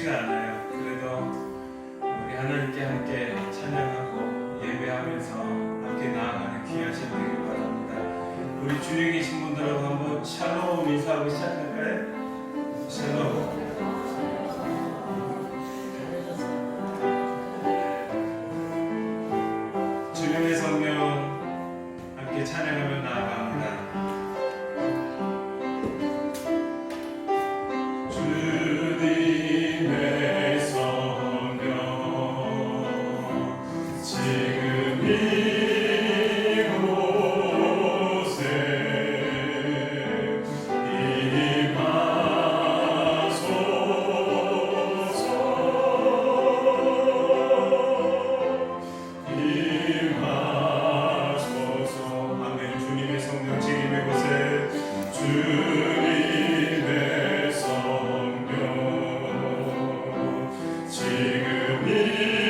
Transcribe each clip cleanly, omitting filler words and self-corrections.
쉽지가 않아요. 그래도 우리 하나님께 함께 찬양하고 예배하면서 함께 나아가는 귀하신 되길 바랍니다. 우리 주위에 계신 분들하고 한번 샬롬 인사하고 시작할까요? 샬롬. 주님의 성령 함께 찬양하며 나아갑니다. 주님의 성령 지금 이곳에 임하소서. 아멘. 주님의 성령 지금 이곳에 주님의 성령 지금 이곳에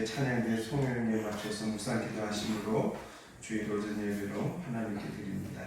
찬양대 송영에 맞춰서 묵상 기도하심으로 주일 오전 예배로 하나님께 드립니다.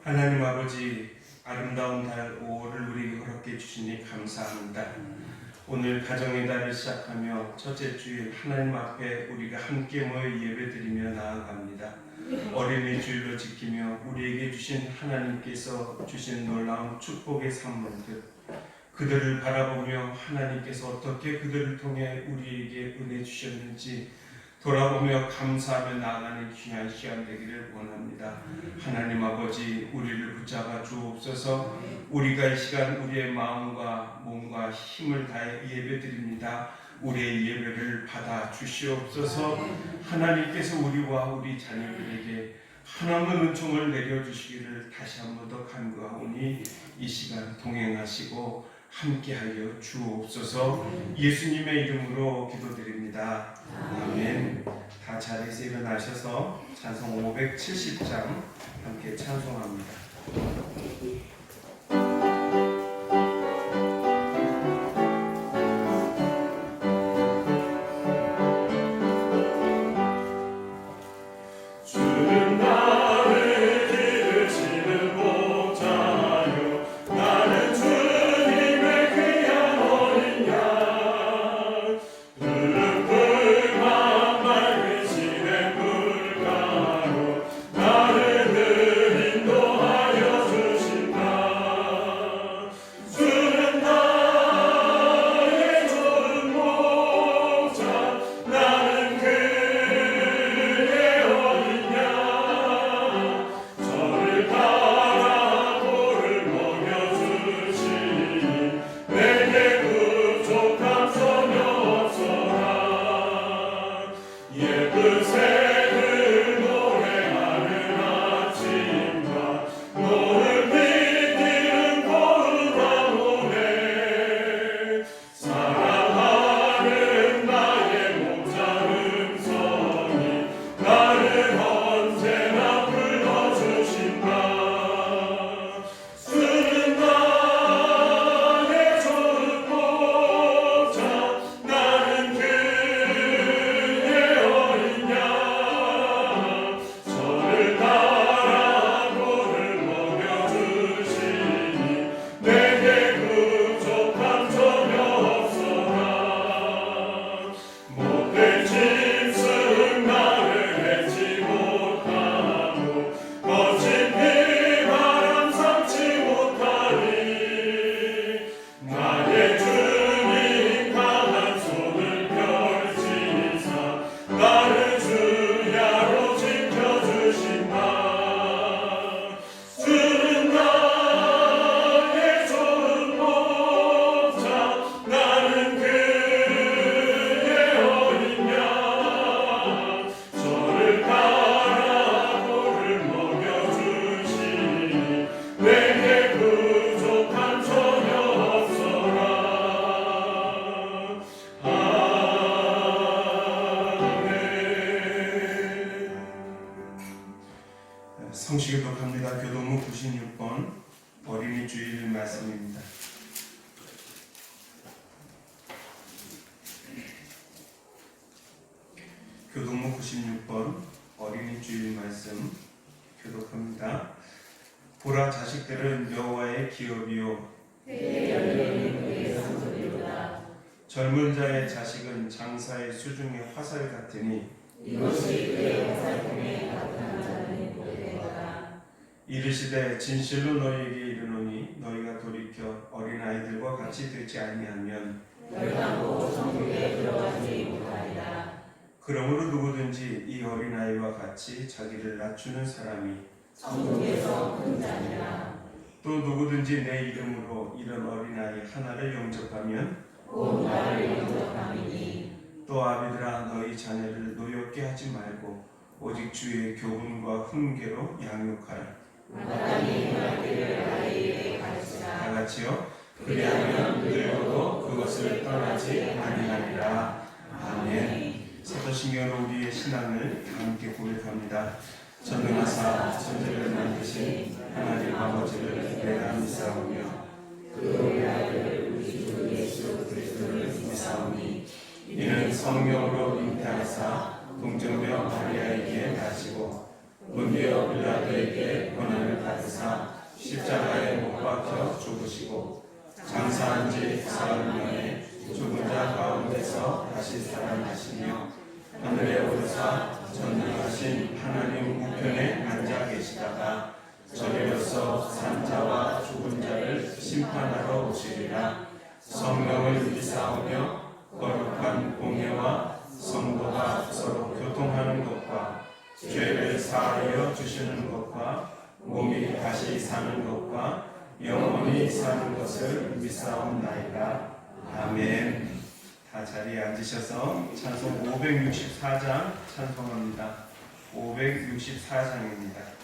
하나님 아버지, 아름다운 달 5월을 우리에게 허락해 주시니 감사합니다. 오늘 가정의 달을 시작하며 첫째 주일 하나님 앞에 우리가 함께 모여 예배드리며 나아갑니다. 어린이 주일로 지키며 우리에게 주신 하나님께서 주신 놀라운 축복의 선물들, 그들을 바라보며 하나님께서 어떻게 그들을 통해 우리에게 은혜 주셨는지 돌아보며 감사하며 나아가는 귀한 시간 되기를 원합니다. 하나님 아버지, 우리를 붙잡아 주옵소서. 우리가 이 시간 우리의 마음과 몸과 힘을 다해 예배드립니다. 우리의 예배를 받아 주시옵소서. 하나님께서 우리와 우리 자녀들에게 하나님의 은총을 내려주시기를 다시 한 번 더 간구하오니 이 시간 동행하시고 함께하여 주옵소서. 예수님의 이름으로 기도드립니다. 아멘. 다 자리에서 일어나셔서 찬송 570장 함께 찬송합니다. 나를 늘 인도하여 주신다. 자, 교동문 96번 어린이 주일 말씀입니다. 교동문 96번 어린이 주일 말씀 교독합니다. 보라, 자식들은 여호와의 기업이요 젊은 자의 자식은 장사의 수중의 화살 같으니 이것이 그의 화살통에 나타나는 복되도다. 이르시되 진실로 너희에게 이르노니 너희가 돌이켜 어린아이들과 같이 되지 아니하면 멸망고 천국에 들어가지 못하리라. 그러므로 누구든지 이 어린아이와 같이 자기를 낮추는 사람이 천국에서 큰 자니라. 또 누구든지 내 이름으로 이런 어린아이 하나를 영접하면 곧 나를 영접함이니. 또 아비들아, 너희 자녀를 노엽게 하지 말고 오직 주의 교훈과 훈계로 양육하라. 마땅히 행할 길을 아이에게 가르치라. 다 같이요. 그리하면 늙어도 그것을 떠나지 아니하리라. 아멘. 사도신경으로 우리의 신앙을 함께 고백합니다. 전능하사 천지를 만드신 하나님 아버지를 내가 믿사오며 그의 아들 우리 주 예수 그리스도를 믿사오니 이는 성령으로 잉태하사 동정녀 마리아에게 나시고 본디오 빌라도에게 고난을 받으사 십자가에 못 박혀 죽으시고 장사한 지 사흘 만에 죽은 자 가운데서 다시 살아나시며 하늘에 오르사 전능하신 하나님 우편에 앉아 계시다가 저리로서 산자와 죽은 자를 심판하러 오시리라. 성령을 믿사오며 거룩한 공예와 성도가 서로 교통하는 것과 죄를 사하여 주시는 것과 몸이 다시 사는 것과 영원히 사는 것을 믿사옵나이다. 아멘. 다 자리에 앉으셔서 찬송 564장 찬송합니다. 564장입니다.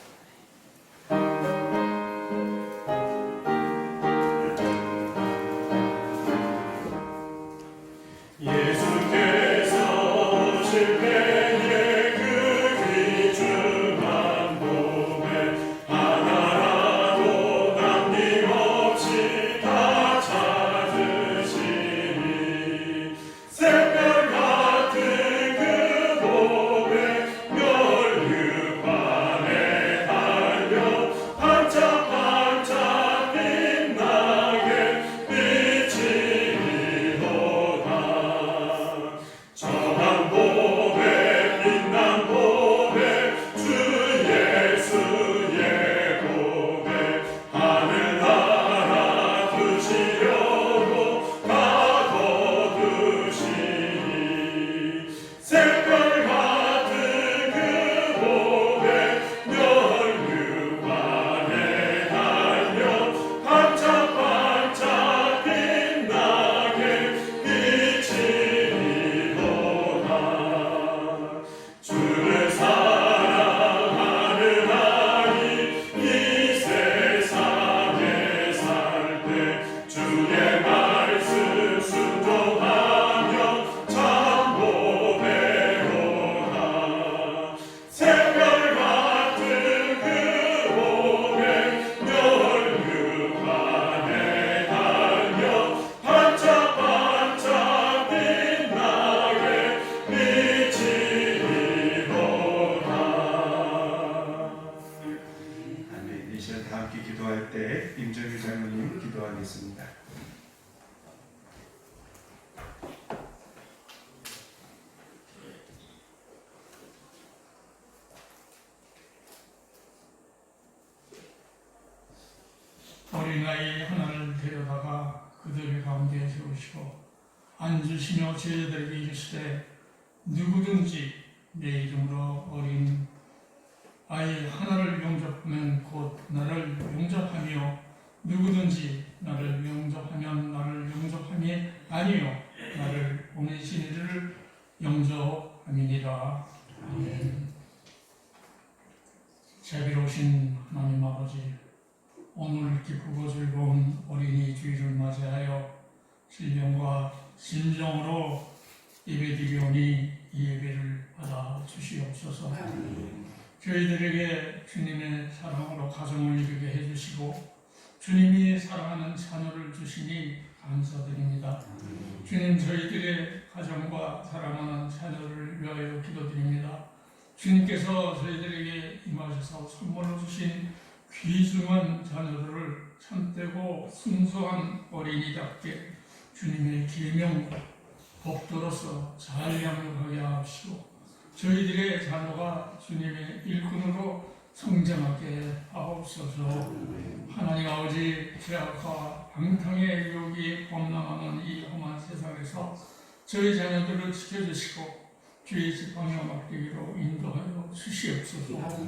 임정희 장로님 기도하겠습니다. 어린아이 하나를 데려다가 그들 가운데 세우시고 앉으시며 제자들에게 이르시되 누구든지 내 이름으로 어린 아이 하나를 용접하면 곧 나를 용접하며 누구든지 나를 용접하면 나를 용접함이 아니요 나를 보내신 이를 용접함이니라. 아멘. 자비로우신 하나님 아버지, 오늘 기쁘고 즐거운 어린이 주일을 맞이하여 신령과 진정으로 예배드리오니 이 예배를 받아 주시옵소서. 저희들에게 주님의 사랑으로 가정을 이루게 해주시고 주님이 사랑하는 자녀를 주시니 감사드립니다. 주님, 저희들의 가정과 사랑하는 자녀를 위하여 기도드립니다. 주님께서 저희들에게 임하셔서 선물로 주신 귀중한 자녀들을 참되고 순수한 어린이답게 주님의 계명 법도로서 잘 양육하게 하옵시고 저희들의 자녀가 주님의 일꾼으로 성장하게 하옵소서. 하나님 아버지, 죄악과 방탕의 유혹이 범람하는 이 험한 세상에서 저희 자녀들을 지켜주시고 주의 지팡이와 막대기로 인도하여 주시옵소서.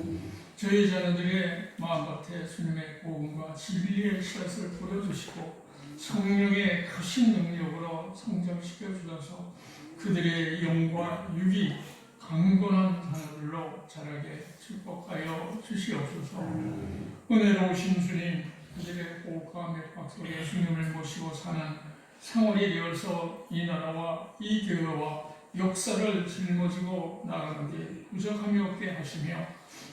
저희 자녀들의 마음밭에 주님의 복음과 진리의 씨앗을 뿌려주시고 성령의 크신 능력으로 성장시켜 주셔서 그들의 영과 육이 강건한 자녀들로 자라게 축복하여 주시옵소서. 은혜로우신 주님, 그들의 호흡과 맥박 속에 주님을 모시고 사는 생활이 되어서 이 나라와 이 교회와 역사를 짊어지고 나가는데 부족함이 없게 하시며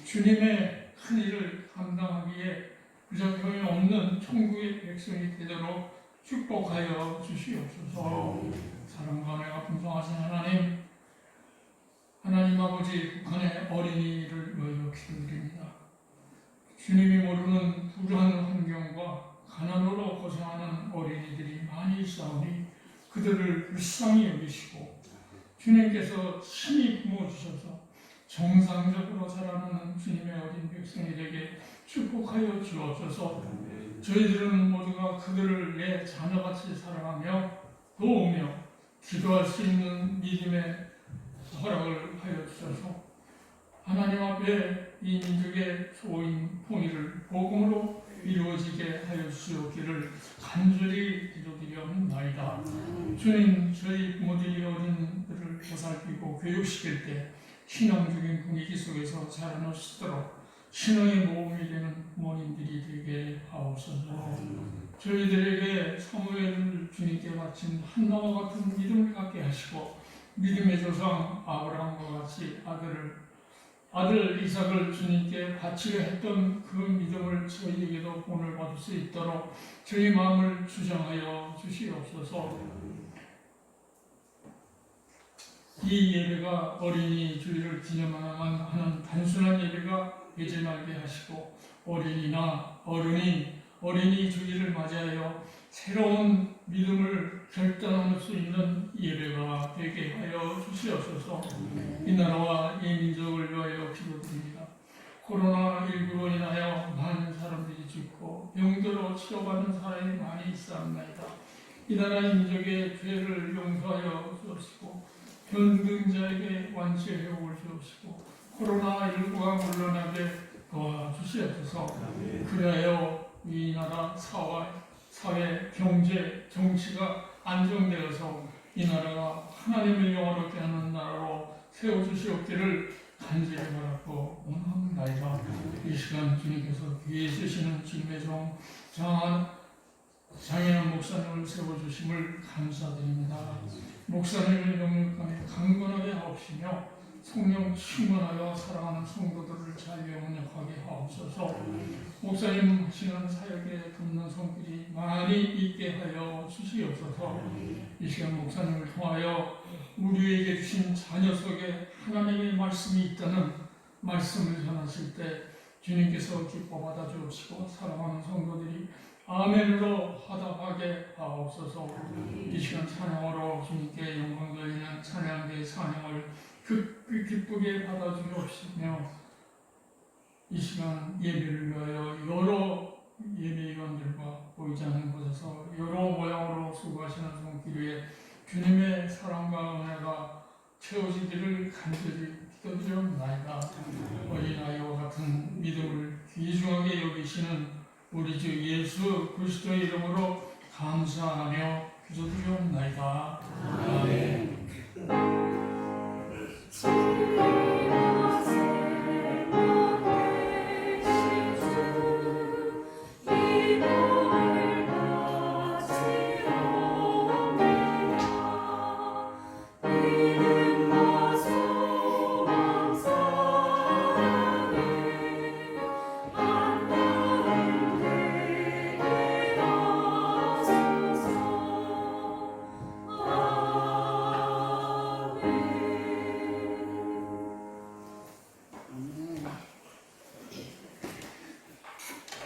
주님의 큰 일을 감당하기에 부족함이 없는 천국의 백성이 되도록 축복하여 주시옵소서. 사랑과 은혜가 풍성하신 하나님 아버지, 북한의 어린이를 위하여 기도드립니다. 주님이 모르는 불우한 환경과 가난으로 고생하는 어린이들이 많이 있사오니 그들을 불쌍히 여기시고 주님께서 친히 품어주셔서 정상적으로 자라나는 주님의 어린 백성들에게 축복하여 주옵소서. 저희들은 모두가 그들을 내 자녀같이 사랑하며 도우며 기도할 수 있는 믿음의 허락을 하여 주셔서 하나님 앞에 이 민족의 소인 통일을 복음으로 이루어지게 하여 주시옵기를 간절히 기도드리옵나이다. 주님, 저희 부모들이 어린이들을 보살피고 교육시킬 때 신앙적인 분위기 속에서 자라날 수 있도록 신앙의 모험이 되는 부모님들이 되게 하옵소서. 저희들에게 사무엘을 주님께 바친 한나와 같은 믿음을 갖게 하시고 믿음의 조상 아브라함과 같이 아들 이삭을 주님께 바치려 했던 그 믿음을 저희에게도 본을 받을 수 있도록 저희 마음을 주장하여 주시옵소서. 이 예배가 어린이 주일을 기념하는 하는 단순한 예배가 되지 말게 하시고 어린이나 어린이 주일을 맞이하여 새로운 믿음을 결단할 수 있는 예배가 되게 하여 주시옵소서. 이 나라와 이 민족을 위하여 기도드립니다. 코로나19로 인하여 많은 사람들이 죽고 병들어 치료받는 사람이 많이 있사옵나이다. 이 나라 민족의 죄를 용서하여 주옵시고 병든자에게 완치의 회복을 주옵시고 코로나19가 물러나게 도와주시옵소서. 그리하여 이 나라 사회, 경제, 정치가 안정되어서 이 나라가 하나님을 영원하게 하는 나라로 세워주시옵기를 간절히 바라고 원하옵나이다. 이 시간 주님께서 귀에 쓰시는 주님의 종 장혜연 목사님을 세워주심을 감사드립니다. 목사님을 영육간에 강건하게 하옵시며 성령 충만하여 사랑하는 성도들을 잘 영역하게 하옵소서. 목사님 하시는 사역에 돕는 손길이 많이 있게 하여 주시옵소서. 이 시간 목사님을 통하여 우리에게 주신 자녀 속에 하나님의 말씀이 있다는 말씀을 전하실 때 주님께서 기뻐 받아 주옵시고 사랑하는 성도들이 아멘으로 화답하게 하옵소서. 이 시간 찬양으로 주님께 영광 돌리는 찬양의 찬양을 기쁘게 받아주옵시며 이 시간 예배를 위하여 여러 예배위원들과 보이지 않는 곳에서 여러 모양으로 수고하시는 손길 위에 주님의 사랑과 은혜가 채워지기를 간절히 기도드리옵나이다. 어린아이와 같은 믿음을 귀중하게 여기시는 우리 주 예수 그리스도의 이름으로 감사하며 기도드리옵나이다. 아멘. 믿음과 소망 사랑에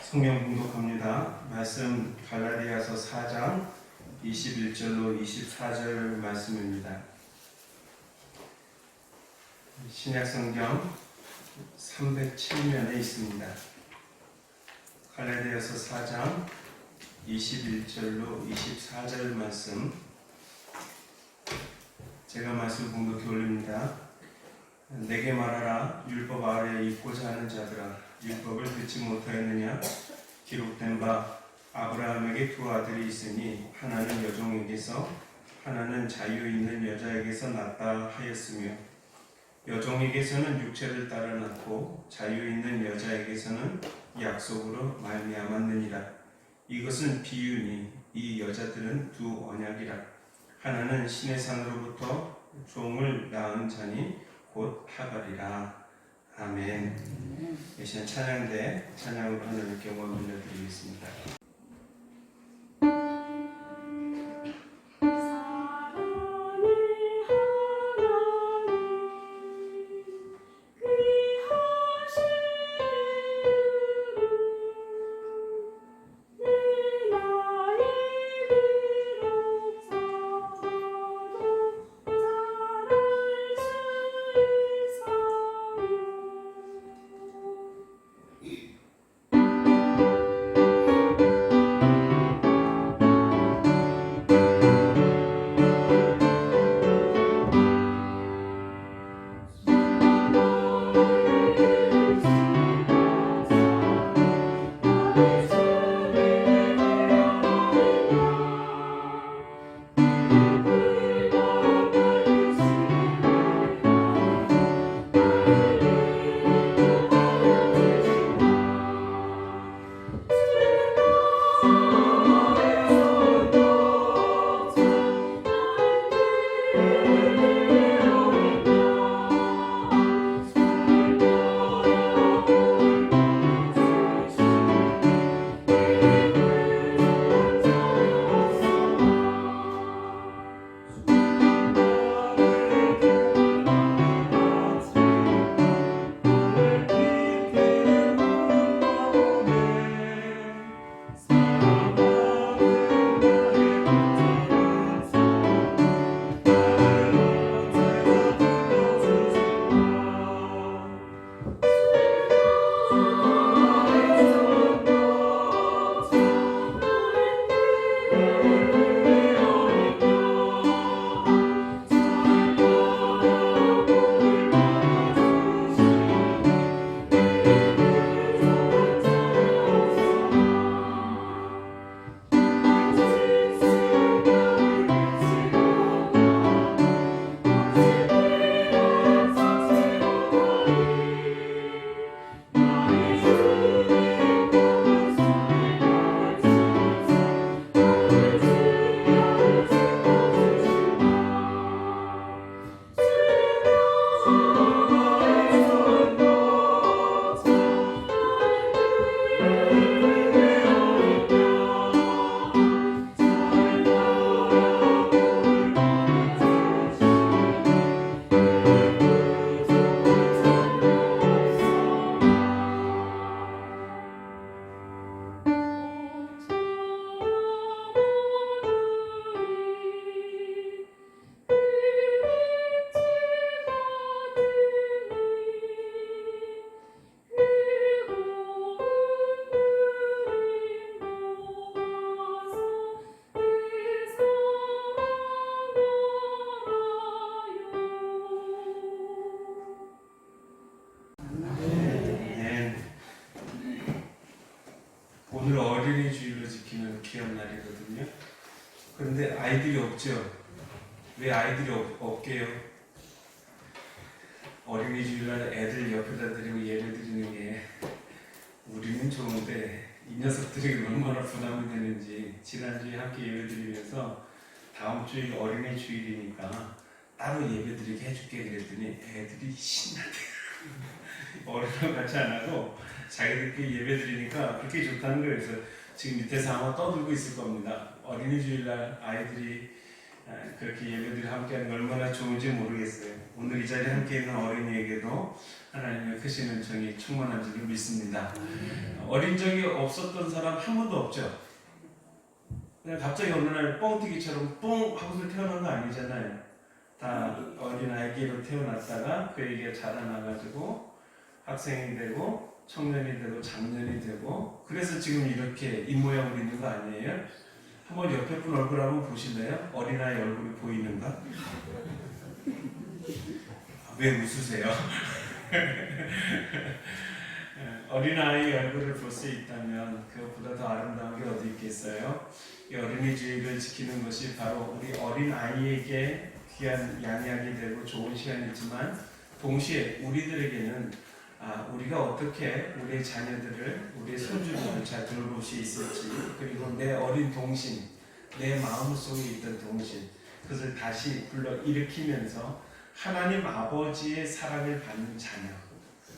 성경 봉독합니다. 말씀 갈라디아서 4장 21절로 24절 말씀입니다. 신약 성경 307면에 있습니다. 갈라디아서 4장 21절로 24절 말씀, 제가 말씀 봉독해 올립니다. 내게 말하라. 율법 아래에 있고자 하는 자들아, 율법을 듣지 못하였느냐? 기록된 바 아브라함에게 두 아들이 있으니 하나는 여종에게서 하나는 자유 있는 여자에게서 낳았다 하였으며, 여종에게서는 육체를 따라 낳고 자유 있는 여자에게서는 약속으로 말미암았느니라. 이것은 비유니 이 여자들은 두 언약이라. 하나는 신의 산으로부터 종을 낳은 자니 곧 하갈이라. 아멘. 이 시간 찬양대 찬양으로 하나님께 영광을 올려드리겠습니다. 오늘 어린이 주일로 지키는 귀한 날이거든요. 그런데 아이들이 없죠. 왜 아이들이 없게요? 어린이 주일날 애들 옆에다 드리고 예배 드리는 게 우리는 좋은데 이 녀석들이 얼마나 부담이 되는지, 지난주에 함께 예배 드리면서 다음 주일 어린이 주일이니까 따로 예배 드리게 해줄게 그랬더니 애들이 신나대요. 어른랑 같이 안 하고 자기들끼리 예배 드리니까 그렇게 좋다는 거예요. 그래서 지금 밑에서 아마 떠들고 있을 겁니다. 어린이 주일날 아이들이 그렇게 예배들이 함께하는 게 얼마나 좋은지 모르겠어요. 오늘 이 자리에 함께 있는 어린이에게도 하나님의 크신 은총이 충만한 줄을 믿습니다. 어린 적이 없었던 사람 한 분도 없죠. 그냥 갑자기 어느 날 뻥튀기처럼 뻥 하고서 태어난 거 아니잖아요. 다 어린아이기로 태어났다가 그에게 자라나가지고 학생이 되고 청년이 되고 장년이 되고 그래서 지금 이렇게 입모양으로 있는 거 아니에요? 한번 옆에 분 얼굴 한번 보실래요? 어린아이 얼굴이 보이는가? 왜 웃으세요? 어린아이 얼굴을 볼 수 있다면 그것보다 더 아름다운 게 어디 있겠어요? 이 어린이 주일을 지키는 것이 바로 우리 어린아이에게 귀한 양약이 되고 좋은 시간이지만 동시에 우리들에게는 우리가 어떻게 우리의 자녀들을 우리의 손주들을 잘 돌볼 수 있을지 그리고 내 어린 동심 내 마음속에 있던 동심 그것을 다시 불러 일으키면서 하나님 아버지의 사랑을 받는 자녀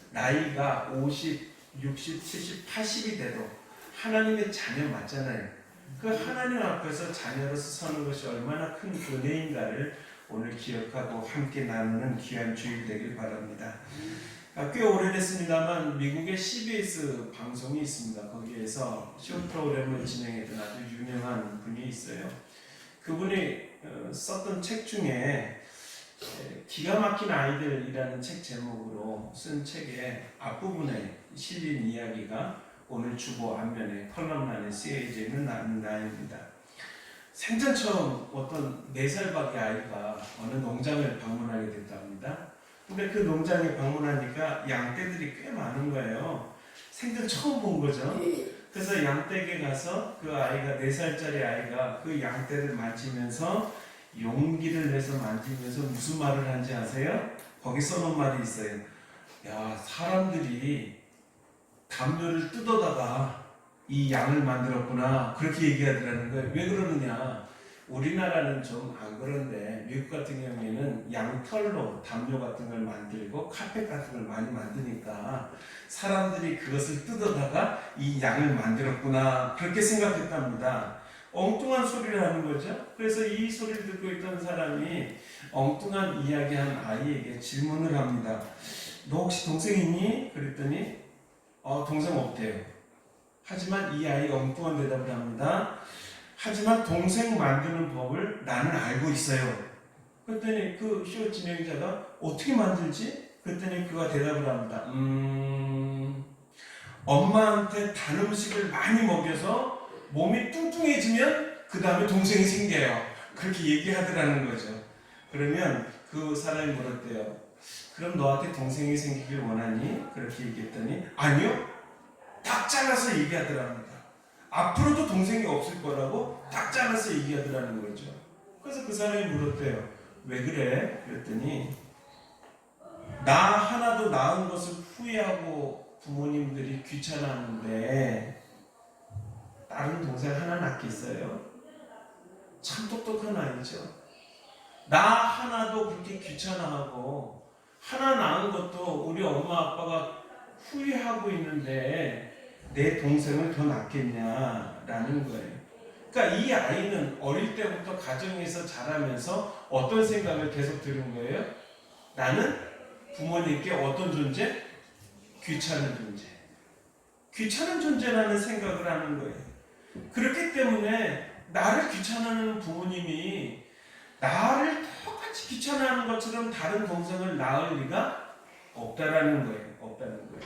나이가 50, 60, 70, 80이 돼도 하나님의 자녀 맞잖아요. 그 하나님 앞에서 자녀로서 서는 것이 얼마나 큰 은혜인가를 오늘 기억하고 함께 나누는 귀한 주일 되길 바랍니다. 꽤 오래됐습니다만 미국의 CBS 방송이 있습니다. 거기에서 쇼 프로그램을 진행했던 아주 유명한 분이 있어요. 그분이 썼던 책 중에 기가 막힌 아이들이라는 책 제목으로 쓴 책의 앞부분에 실린 이야기가 오늘 주보 앞면에 컬럼란에 쓰여져 있는 나입니다. 생전 처음 어떤 4살밖에 아이가 어느 농장을 방문하게 됐다 합니다. 근데 그 농장에 방문하니까 양떼들이 꽤 많은 거예요. 생전 처음 본 거죠. 그래서 양떼에 가서 그 아이가 4살짜리 아이가 그 양떼를 만지면서 용기를 내서 만지면서 무슨 말을 하는지 아세요? 거기 써놓은 말이 있어요. 야, 사람들이 담요를 뜯어다가 이 양을 만들었구나 그렇게 얘기하더라는 거예요. 왜 그러느냐? 우리나라는 좀 안 그런데 미국 같은 경우에는 양털로 담요 같은 걸 만들고 카펫 같은 걸 많이 만드니까 사람들이 그것을 뜯어다가 이 양을 만들었구나 그렇게 생각했답니다. 엉뚱한 소리를 하는 거죠. 그래서 이 소리를 듣고 있던 사람이 엉뚱한 이야기한 아이에게 질문을 합니다. 너 혹시 동생 있니? 그랬더니 동생 없대요. 하지만 이 아이 엉뚱한 대답을 합니다. 하지만 동생 만드는 법을 나는 알고 있어요. 그랬더니 그 쇼 진행자가 어떻게 만들지? 그랬더니 그가 대답을 합니다. 엄마한테 단 음식을 많이 먹여서 몸이 뚱뚱해지면 그 다음에 동생이 생겨요. 그렇게 얘기하더라는 거죠. 그러면 그 사람이 물었대요. 그럼 너한테 동생이 생기길 원하니? 그렇게 얘기했더니 아니요. 딱 잘라서 얘기하더랍니다. 앞으로도 동생이 없을 거라고 딱 잘라서 얘기하더라는 거죠. 그래서 그 사람이 물었대요. 왜 그래? 그랬더니 나 하나도 낳은 것을 후회하고 부모님들이 귀찮아하는데 다른 동생 하나 낳겠어요? 참 똑똑한 아이죠. 나 하나도 그렇게 귀찮아하고 하나 낳은 것도 우리 엄마 아빠가 후회하고 있는데 내 동생을 더 낳겠냐라는 거예요. 그러니까 이 아이는 어릴 때부터 가정에서 자라면서 어떤 생각을 계속 들은 거예요? 나는 부모님께 어떤 존재? 귀찮은 존재. 귀찮은 존재라는 생각을 하는 거예요. 그렇기 때문에 나를 귀찮아하는 부모님이 나를 똑같이 귀찮아하는 것처럼 다른 동생을 낳을 리가 없다라는 거예요. 없다는 거예요.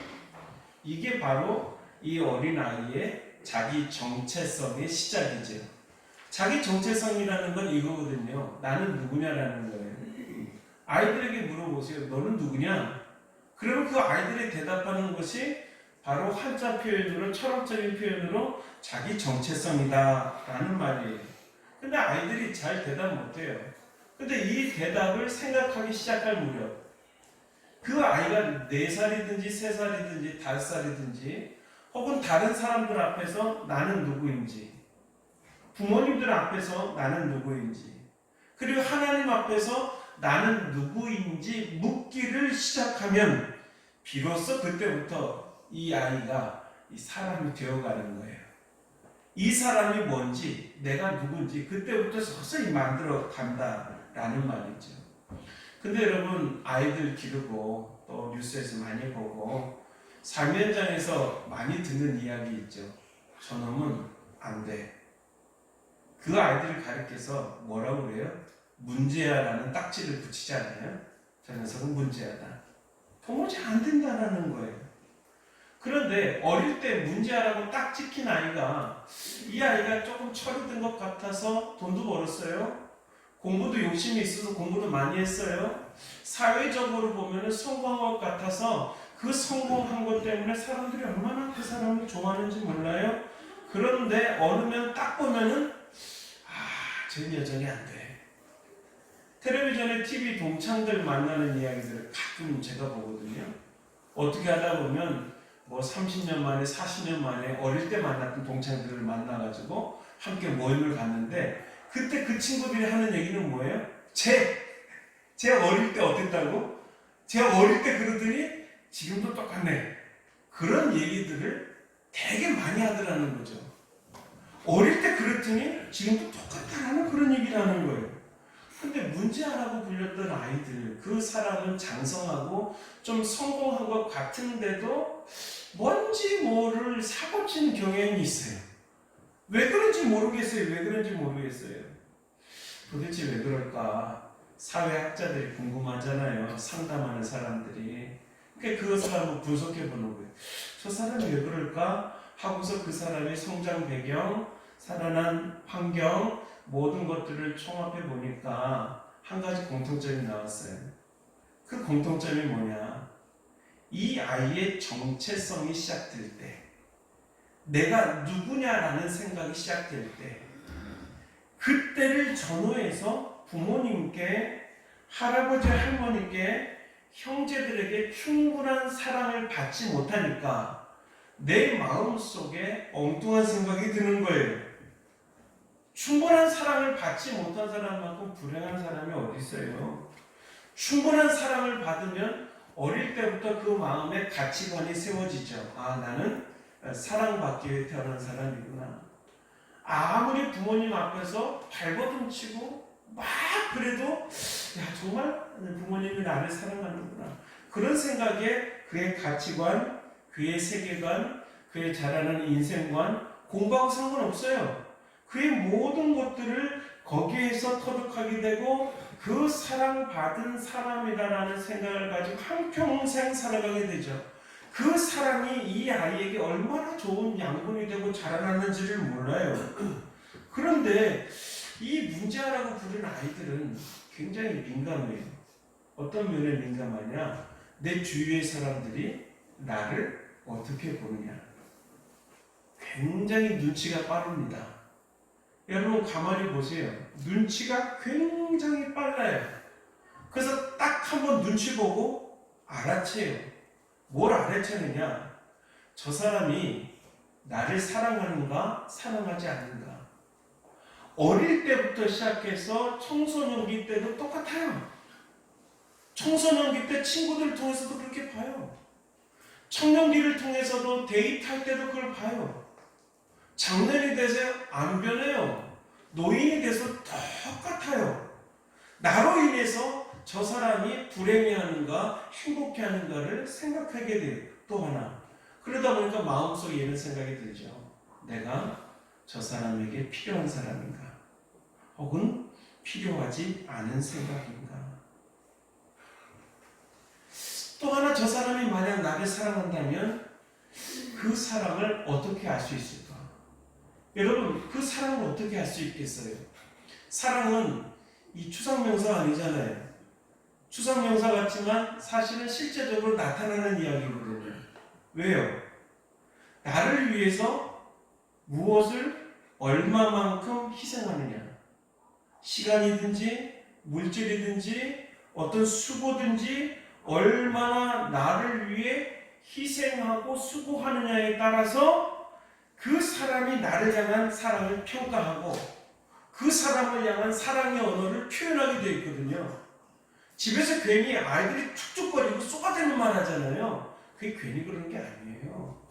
이게 바로 이 어린아이의 자기 정체성의 시작이죠. 자기 정체성이라는 건 이거거든요. 나는 누구냐라는 거예요. 아이들에게 물어보세요. 너는 누구냐? 그러면 그 아이들이 대답하는 것이 바로 한자 표현으로 철학적인 표현으로 자기 정체성이다 라는 말이에요. 근데 아이들이 잘 대답 못해요. 근데 이 대답을 생각하기 시작할 무렵 그 아이가 4살이든지 3살이든지 5살이든지 혹은 다른 사람들 앞에서 나는 누구인지 부모님들 앞에서 나는 누구인지 그리고 하나님 앞에서 나는 누구인지 묻기를 시작하면 비로소 그때부터 이 아이가 이 사람이 되어가는 거예요. 이 사람이 뭔지, 내가 누군지 그때부터 서서히 만들어 간다라는 말이죠. 근데 여러분, 아이들 기르고 또 뉴스에서 많이 보고 삶 현장에서 많이 듣는 이야기 있죠. 저놈은 안 돼. 그 아이들을 가르쳐서 뭐라고 그래요? 문제야라는 딱지를 붙이잖아요. 저 녀석은 문제야다. 도무지 안 된다라는 거예요. 그런데 어릴 때 문제야라고 딱 찍힌 아이가, 이 아이가 조금 철이 든 것 같아서 돈도 벌었어요. 공부도 욕심이 있어서 공부도 많이 했어요. 사회적으로 보면 성공한 것 같아서 그 성공한 것 때문에 사람들이 얼마나 그 사람을 좋아하는지 몰라요. 그런데 어느 면 딱 보면은 쟤는 여전히 안 돼. 텔레비전에 TV 동창들 만나는 이야기들을 가끔 제가 보거든요. 어떻게 하다 보면 뭐 30년 만에 40년 만에 어릴 때 만났던 동창들을 만나가지고 함께 모임을 갔는데, 그때 그 친구들이 하는 얘기는 뭐예요? 쟤 어릴 때 어땠다고? 쟤 어릴 때 그러더니 지금도 똑같네. 그런 얘기들을 되게 많이 하더라는 거죠. 어릴 때 그랬더니 지금도 똑같다라는 그런 얘기를 하는 거예요. 근데 문제아라고 불렸던 아이들, 그 사람은 장성하고 좀 성공한 것 같은데도 뭔지 모를 사고치는 경향이 있어요. 왜 그런지 모르겠어요. 도대체 왜 그럴까? 사회학자들이 궁금하잖아요. 상담하는 사람들이. 그러니까 그 사람을 분석해 보는 거예요. 저 사람이 왜 그럴까? 하고서 그 사람의 성장 배경, 살아난 환경, 모든 것들을 총합해 보니까 한 가지 공통점이 나왔어요. 그 공통점이 뭐냐? 이 아이의 정체성이 시작될 때, 내가 누구냐라는 생각이 시작될 때, 그때를 전후해서 부모님께, 할아버지 할머니께, 형제들에게 충분한 사랑을 받지 못하니까 내 마음속에 엉뚱한 생각이 드는 거예요. 충분한 사랑을 받지 못한 사람만큼 불행한 사람이 어디 있어요? 충분한 사랑을 받으면 어릴 때부터 그 마음에 가치관이 세워지죠. 나는 사랑받기 위해 태어난 사람이구나. 아무리 부모님 앞에서 발버둥 치고 막 그래도 정말 부모님이 나를 사랑하는구나. 그런 생각에 그의 가치관, 그의 세계관, 그의 자라는 인생관, 공부하고 상관없어요. 그의 모든 것들을 거기에서 터득하게 되고 그 사랑받은 사람이다라는 생각을 가지고 한평생 살아가게 되죠. 그 사랑이 이 아이에게 얼마나 좋은 양분이 되고 자라났는지를 몰라요. 그런데 이 문제아라고 부르는 아이들은 굉장히 민감해요. 어떤 면에 민감하냐? 내 주위의 사람들이 나를 어떻게 보느냐. 굉장히 눈치가 빠릅니다. 여러분 가만히 보세요. 눈치가 굉장히 빨라요. 그래서 딱 한번 눈치 보고 알아채요. 뭘 알아채느냐? 저 사람이 나를 사랑하는가, 사랑하지 않는가. 어릴 때부터 시작해서 청소년기 때도 똑같아요. 청소년기 때 친구들을 통해서도 그렇게 봐요. 청년기를 통해서도 데이트할 때도 그걸 봐요. 장년이 돼서 안 변해요. 노인이 돼서 똑같아요. 나로 인해서 저 사람이 불행해하는가 행복해하는가를 생각하게 돼요. 또 하나, 그러다 보니까 마음속에 이런 생각이 들죠. 내가 저 사람에게 필요한 사람인가, 혹은 필요하지 않은 생각인가. 또 하나, 저 사람이 만약 나를 사랑한다면 그 사랑을 어떻게 알 수 있을까? 여러분, 그 사랑을 어떻게 알 수 있겠어요? 사랑은 이 추상명사가 아니잖아요. 추상명사 같지만 사실은 실제적으로 나타나는 이야기거든요. 왜요? 나를 위해서 무엇을 얼마만큼 희생하느냐. 시간이든지 물질이든지 어떤 수고든지 얼마나 나를 위해 희생하고 수고하느냐에 따라서 그 사람이 나를 향한 사랑을 평가하고 그 사람을 향한 사랑의 언어를 표현하게 되어 있거든요. 집에서 괜히 아이들이 툭툭거리고 쏘아대는 말 하잖아요. 그게 괜히 그런 게 아니에요.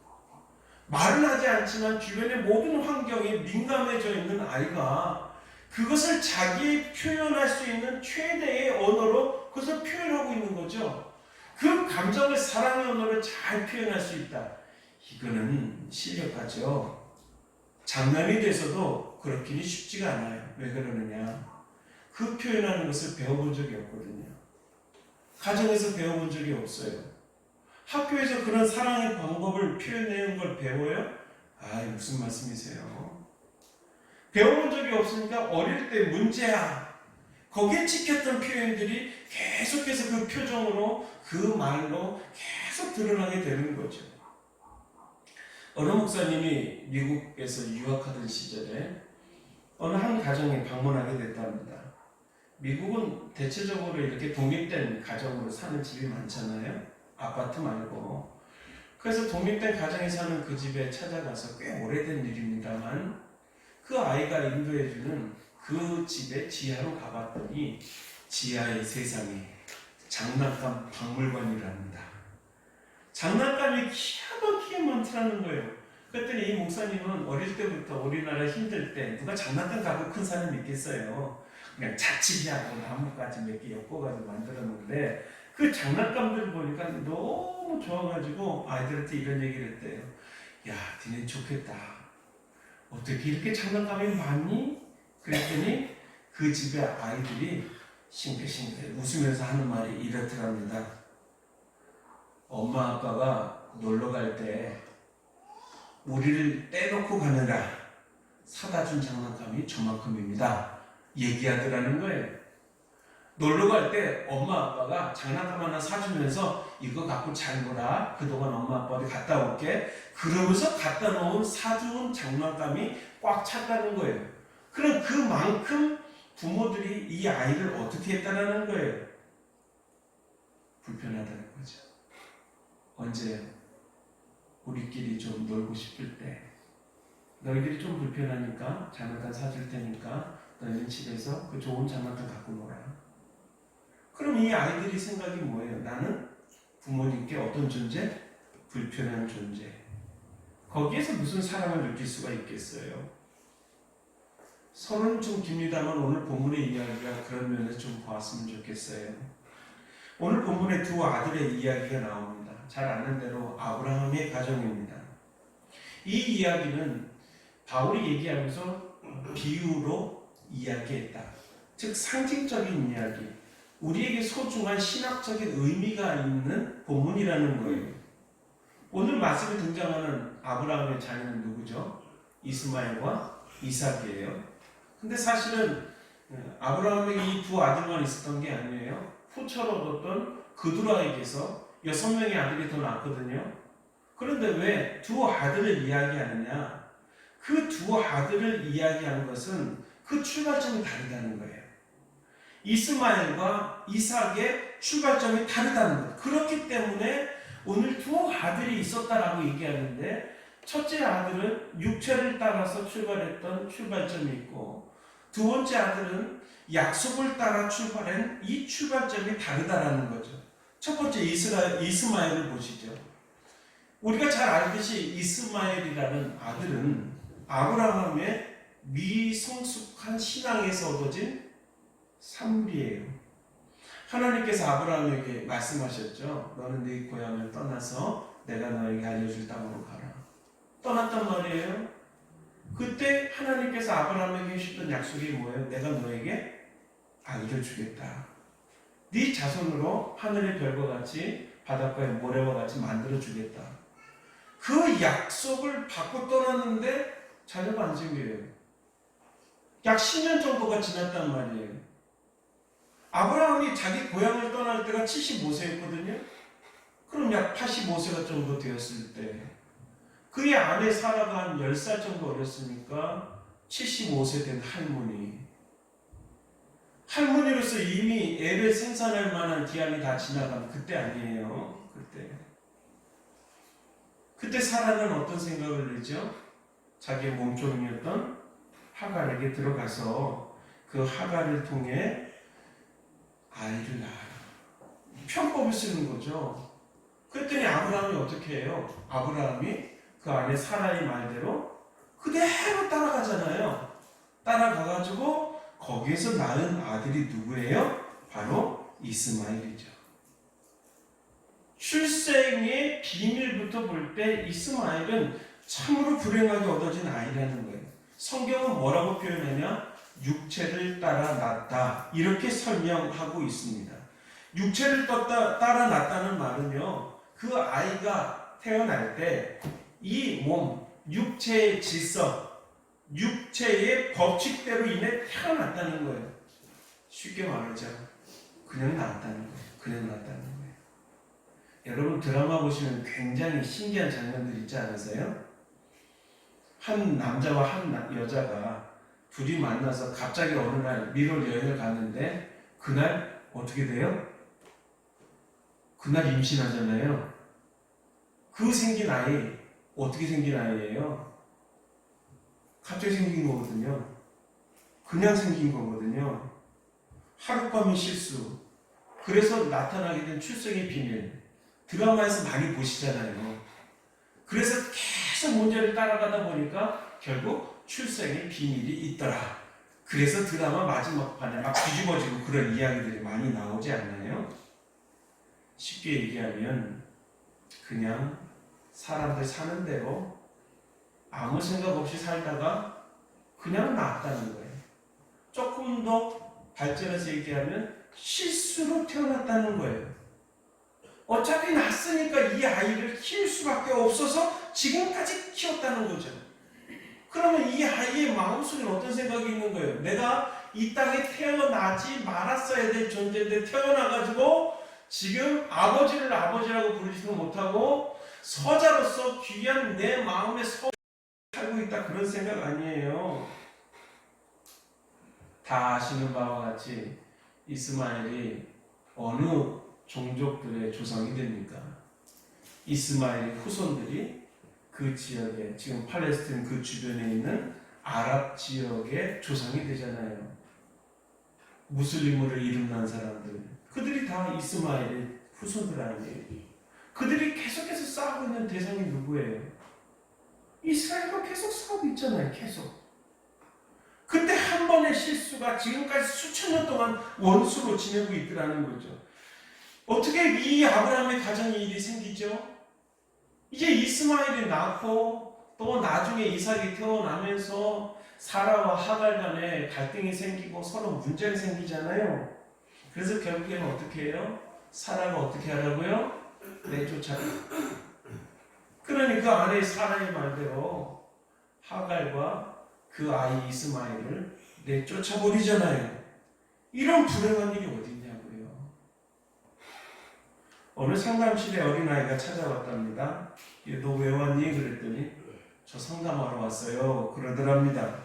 말은 하지 않지만 주변의 모든 환경에 민감해져 있는 아이가 그것을 자기 표현할 수 있는 최대의 언어로 그것을 표현하고 있는 거죠. 그 감정을 사랑의 언어로 잘 표현할 수 있다. 이거는 실력하죠. 장남이 돼서도 그렇기는 쉽지가 않아요. 왜 그러느냐? 그 표현하는 것을 배워본 적이 없거든요. 가정에서 배워본 적이 없어요. 학교에서 그런 사랑의 방법을 표현하는 걸 배워요? 무슨 말씀이세요? 배워본 적이 없으니까 어릴 때 문제야. 거기에 찍혔던 표현들이 계속해서 그 표정으로 그 말로 계속 드러나게 되는 거죠. 어느 목사님이 미국에서 유학하던 시절에 어느 한 가정에 방문하게 됐답니다. 미국은 대체적으로 이렇게 독립된 가정으로 사는 집이 많잖아요. 아파트 말고. 그래서 독립된 가정에 사는 그 집에 찾아가서 꽤 오래된 일입니다만 그 아이가 인도해주는 그 집의 지하로 가봤더니 지하의 세상에 장난감 박물관이랍니다. 장난감이 기가 막히게 많더라는 거예요. 그랬더니 이 목사님은 어릴 때부터 우리나라 힘들 때 누가 장난감 갖고 큰 사람이 있겠어요. 그냥 자치기하고 나뭇가지 몇 개 엮어가지고 만들었는데 그 장난감들 보니까 너무 좋아가지고 아이들한테 이런 얘기를 했대요. 야, 니네 좋겠다. 어떻게 이렇게 장난감이 많니? 그랬더니 그 집의 아이들이 싱긋싱긋 웃으면서 하는 말이 이렇더랍니다. 엄마 아빠가 놀러 갈 때 우리를 떼놓고 가느라 사다 준 장난감이 저만큼입니다. 얘기하더라는 거예요. 놀러 갈 때 엄마 아빠가 장난감 하나 사주면서 이거 갖고 잘 놀아. 그동안 엄마 아빠 어디 갔다 올게. 그러면서 갖다 놓은 사준 장난감이 꽉 찼다는 거예요. 그럼 그만큼 부모들이 이 아이를 어떻게 했다는 거예요? 불편하다는 거죠. 언제요? 우리끼리 좀 놀고 싶을 때 너희들이 좀 불편하니까 장난감 사줄 테니까 너희는 집에서 그 좋은 장난감 갖고 놀아. 그럼 이 아이들이 생각이 뭐예요? 나는 부모님께 어떤 존재? 불편한 존재. 거기에서 무슨 사랑을 느낄 수가 있겠어요? 서론은 좀 깁니다만 오늘 본문의 이야기가 그런 면에서 좀 보았으면 좋겠어요. 오늘 본문에 두 아들의 이야기가 나옵니다. 잘 아는 대로 아브라함의 가정입니다. 이 이야기는 바울이 얘기하면서 비유로 이야기했다. 즉 상징적인 이야기, 우리에게 소중한 신학적인 의미가 있는 본문이라는 거예요. 오늘 말씀에 등장하는 아브라함의 자녀는 누구죠? 이스마엘과 이삭이에요. 근데 사실은 아브라함에게 이 두 아들만 있었던 게 아니에요. 후처로 얻었던 그두라에게서 6명의 아들이 더 낳거든요. 그런데 왜 두 아들을 이야기하느냐? 그 두 아들을 이야기하는 것은 그 출발점이 다르다는 거예요. 이스마엘과 이삭의 출발점이 다르다는 것. 그렇기 때문에 오늘 두 아들이 있었다라고 얘기하는데 첫째 아들은 육체를 따라서 출발했던 출발점이 있고 두 번째 아들은 약속을 따라 출발한 이 출발점이 다르다라는 거죠. 첫 번째 이스마엘을 보시죠. 우리가 잘 알듯이 이스마엘이라는 아들은 아브라함의 미성숙한 신앙에서 얻어진 산물이에요. 하나님께서 아브라함에게 말씀하셨죠. 너는 네 고향을 떠나서 내가 너에게 알려줄 땅으로 가라. 떠났단 말이에요. 그때 하나님께서 아브라함에게 해주셨던 약속이 뭐예요? 내가 너에게 알려주겠다. 네 자손으로 하늘의 별과 같이 바닷가의 모래와 같이 만들어주겠다. 그 약속을 받고 떠났는데 자녀가 안 생겨요. 약 10년 정도가 지났단 말이에요. 아브라함이 자기 고향을 떠날 때가 75세였거든요. 그럼 약 85세가 정도 되었을 때 그의 아내 사라가 한 10살 정도 어렸으니까 75세 된 할머니로서 이미 애를 생산할 만한 기한이 다 지나간 그때 아니에요. 그때 사라는 어떤 생각을 내죠? 자기의 몸종이었던 하갈에게 들어가서 그 하갈을 통해 아이를 낳아라. 편법을 쓰는 거죠. 그랬더니 아브라함이 어떻게 해요? 아브라함이 그 안에 사라의 말대로 그대로 따라가잖아요. 따라가가지고 거기에서 낳은 아들이 누구예요? 바로 이스마엘이죠. 출생의 비밀부터 볼 때 이스마엘은 참으로 불행하게 얻어진 아이라는 거예요. 성경은 뭐라고 표현하냐? 육체를 따라 낳았다. 이렇게 설명하고 있습니다. 육체를 따라 낳았다는 말은요, 그 아이가 태어날 때 이 몸, 육체의 질서, 육체의 법칙대로 인해 태어났다는 거예요. 쉽게 말하죠. 그냥 낳았다는 거예요. 그냥 낳았다는 거예요. 여러분 드라마 보시면 굉장히 신기한 장면들 있지 않으세요? 한 남자와 한 여자가 둘이 만나서 갑자기 어느 날 미국 여행을 갔는데 그날 어떻게 돼요? 그날 임신하잖아요. 그 생긴 아이 어떻게 생긴 아이예요? 갑자기 생긴 거거든요. 그냥 생긴 거거든요. 하룻밤의 실수. 그래서 나타나게 된 출생의 비밀. 드라마에서 많이 보시잖아요. 그래서 계속 문제를 따라가다 보니까 결국 출생의 비밀이 있더라. 그래서 드라마 마지막 판에 막 뒤집어지고 그런 이야기들이 많이 나오지 않나요? 쉽게 얘기하면 그냥 사람들 사는 대로 아무 생각 없이 살다가 그냥 낳았다는 거예요. 조금 더 발전해서 얘기하면 실수로 태어났다는 거예요. 어차피 낳았으니까 이 아이를 키울 수밖에 없어서 지금까지 키웠다는 거죠. 그러면 이 아이의 마음속에 어떤 생각이 있는 거예요? 내가 이 땅에 태어나지 말았어야 될 존재인데 태어나가지고 지금 아버지를 아버지라고 부르지도 못하고 서자로서 귀한 내 마음에 살고 있다, 그런 생각 아니에요. 다 아시는 바와 같이 이스마엘이 어느 종족들의 조상이 됩니까? 이스마엘의 후손들이 그 지역에, 지금 팔레스타인 그 주변에 있는 아랍 지역의 조상이 되잖아요. 무슬림으로 이름난 사람들, 그들이 다 이스마엘의 후손들 아니에요. 그들이 계속해서 싸우고 있는 대상이 누구예요? 이스라엘과 계속 싸우고 있잖아요. 계속. 그때 한 번의 실수가 지금까지 수천 년 동안 원수로 지내고 있더라는 거죠. 어떻게 이 아브라함의 가정에 일이 생기죠? 이제 이스마엘이 낳고 또 나중에 이삭이 태어나면서 사라와 하갈 간에 갈등이 생기고 서로 문제가 생기잖아요. 그래서 결국에는 어떻게 해요? 사라가 어떻게 하라고요? 내쫓아라. 그러니까 아내 사라의 말대로 하갈과 그 아이 이스마엘을 내쫓아버리잖아요. 이런 불행한 일이 어디 있냐고요. 어느 상담실에 어린아이가 찾아왔답니다. 너 왜 왔니? 그랬더니 저 상담하러 왔어요. 그러더랍니다.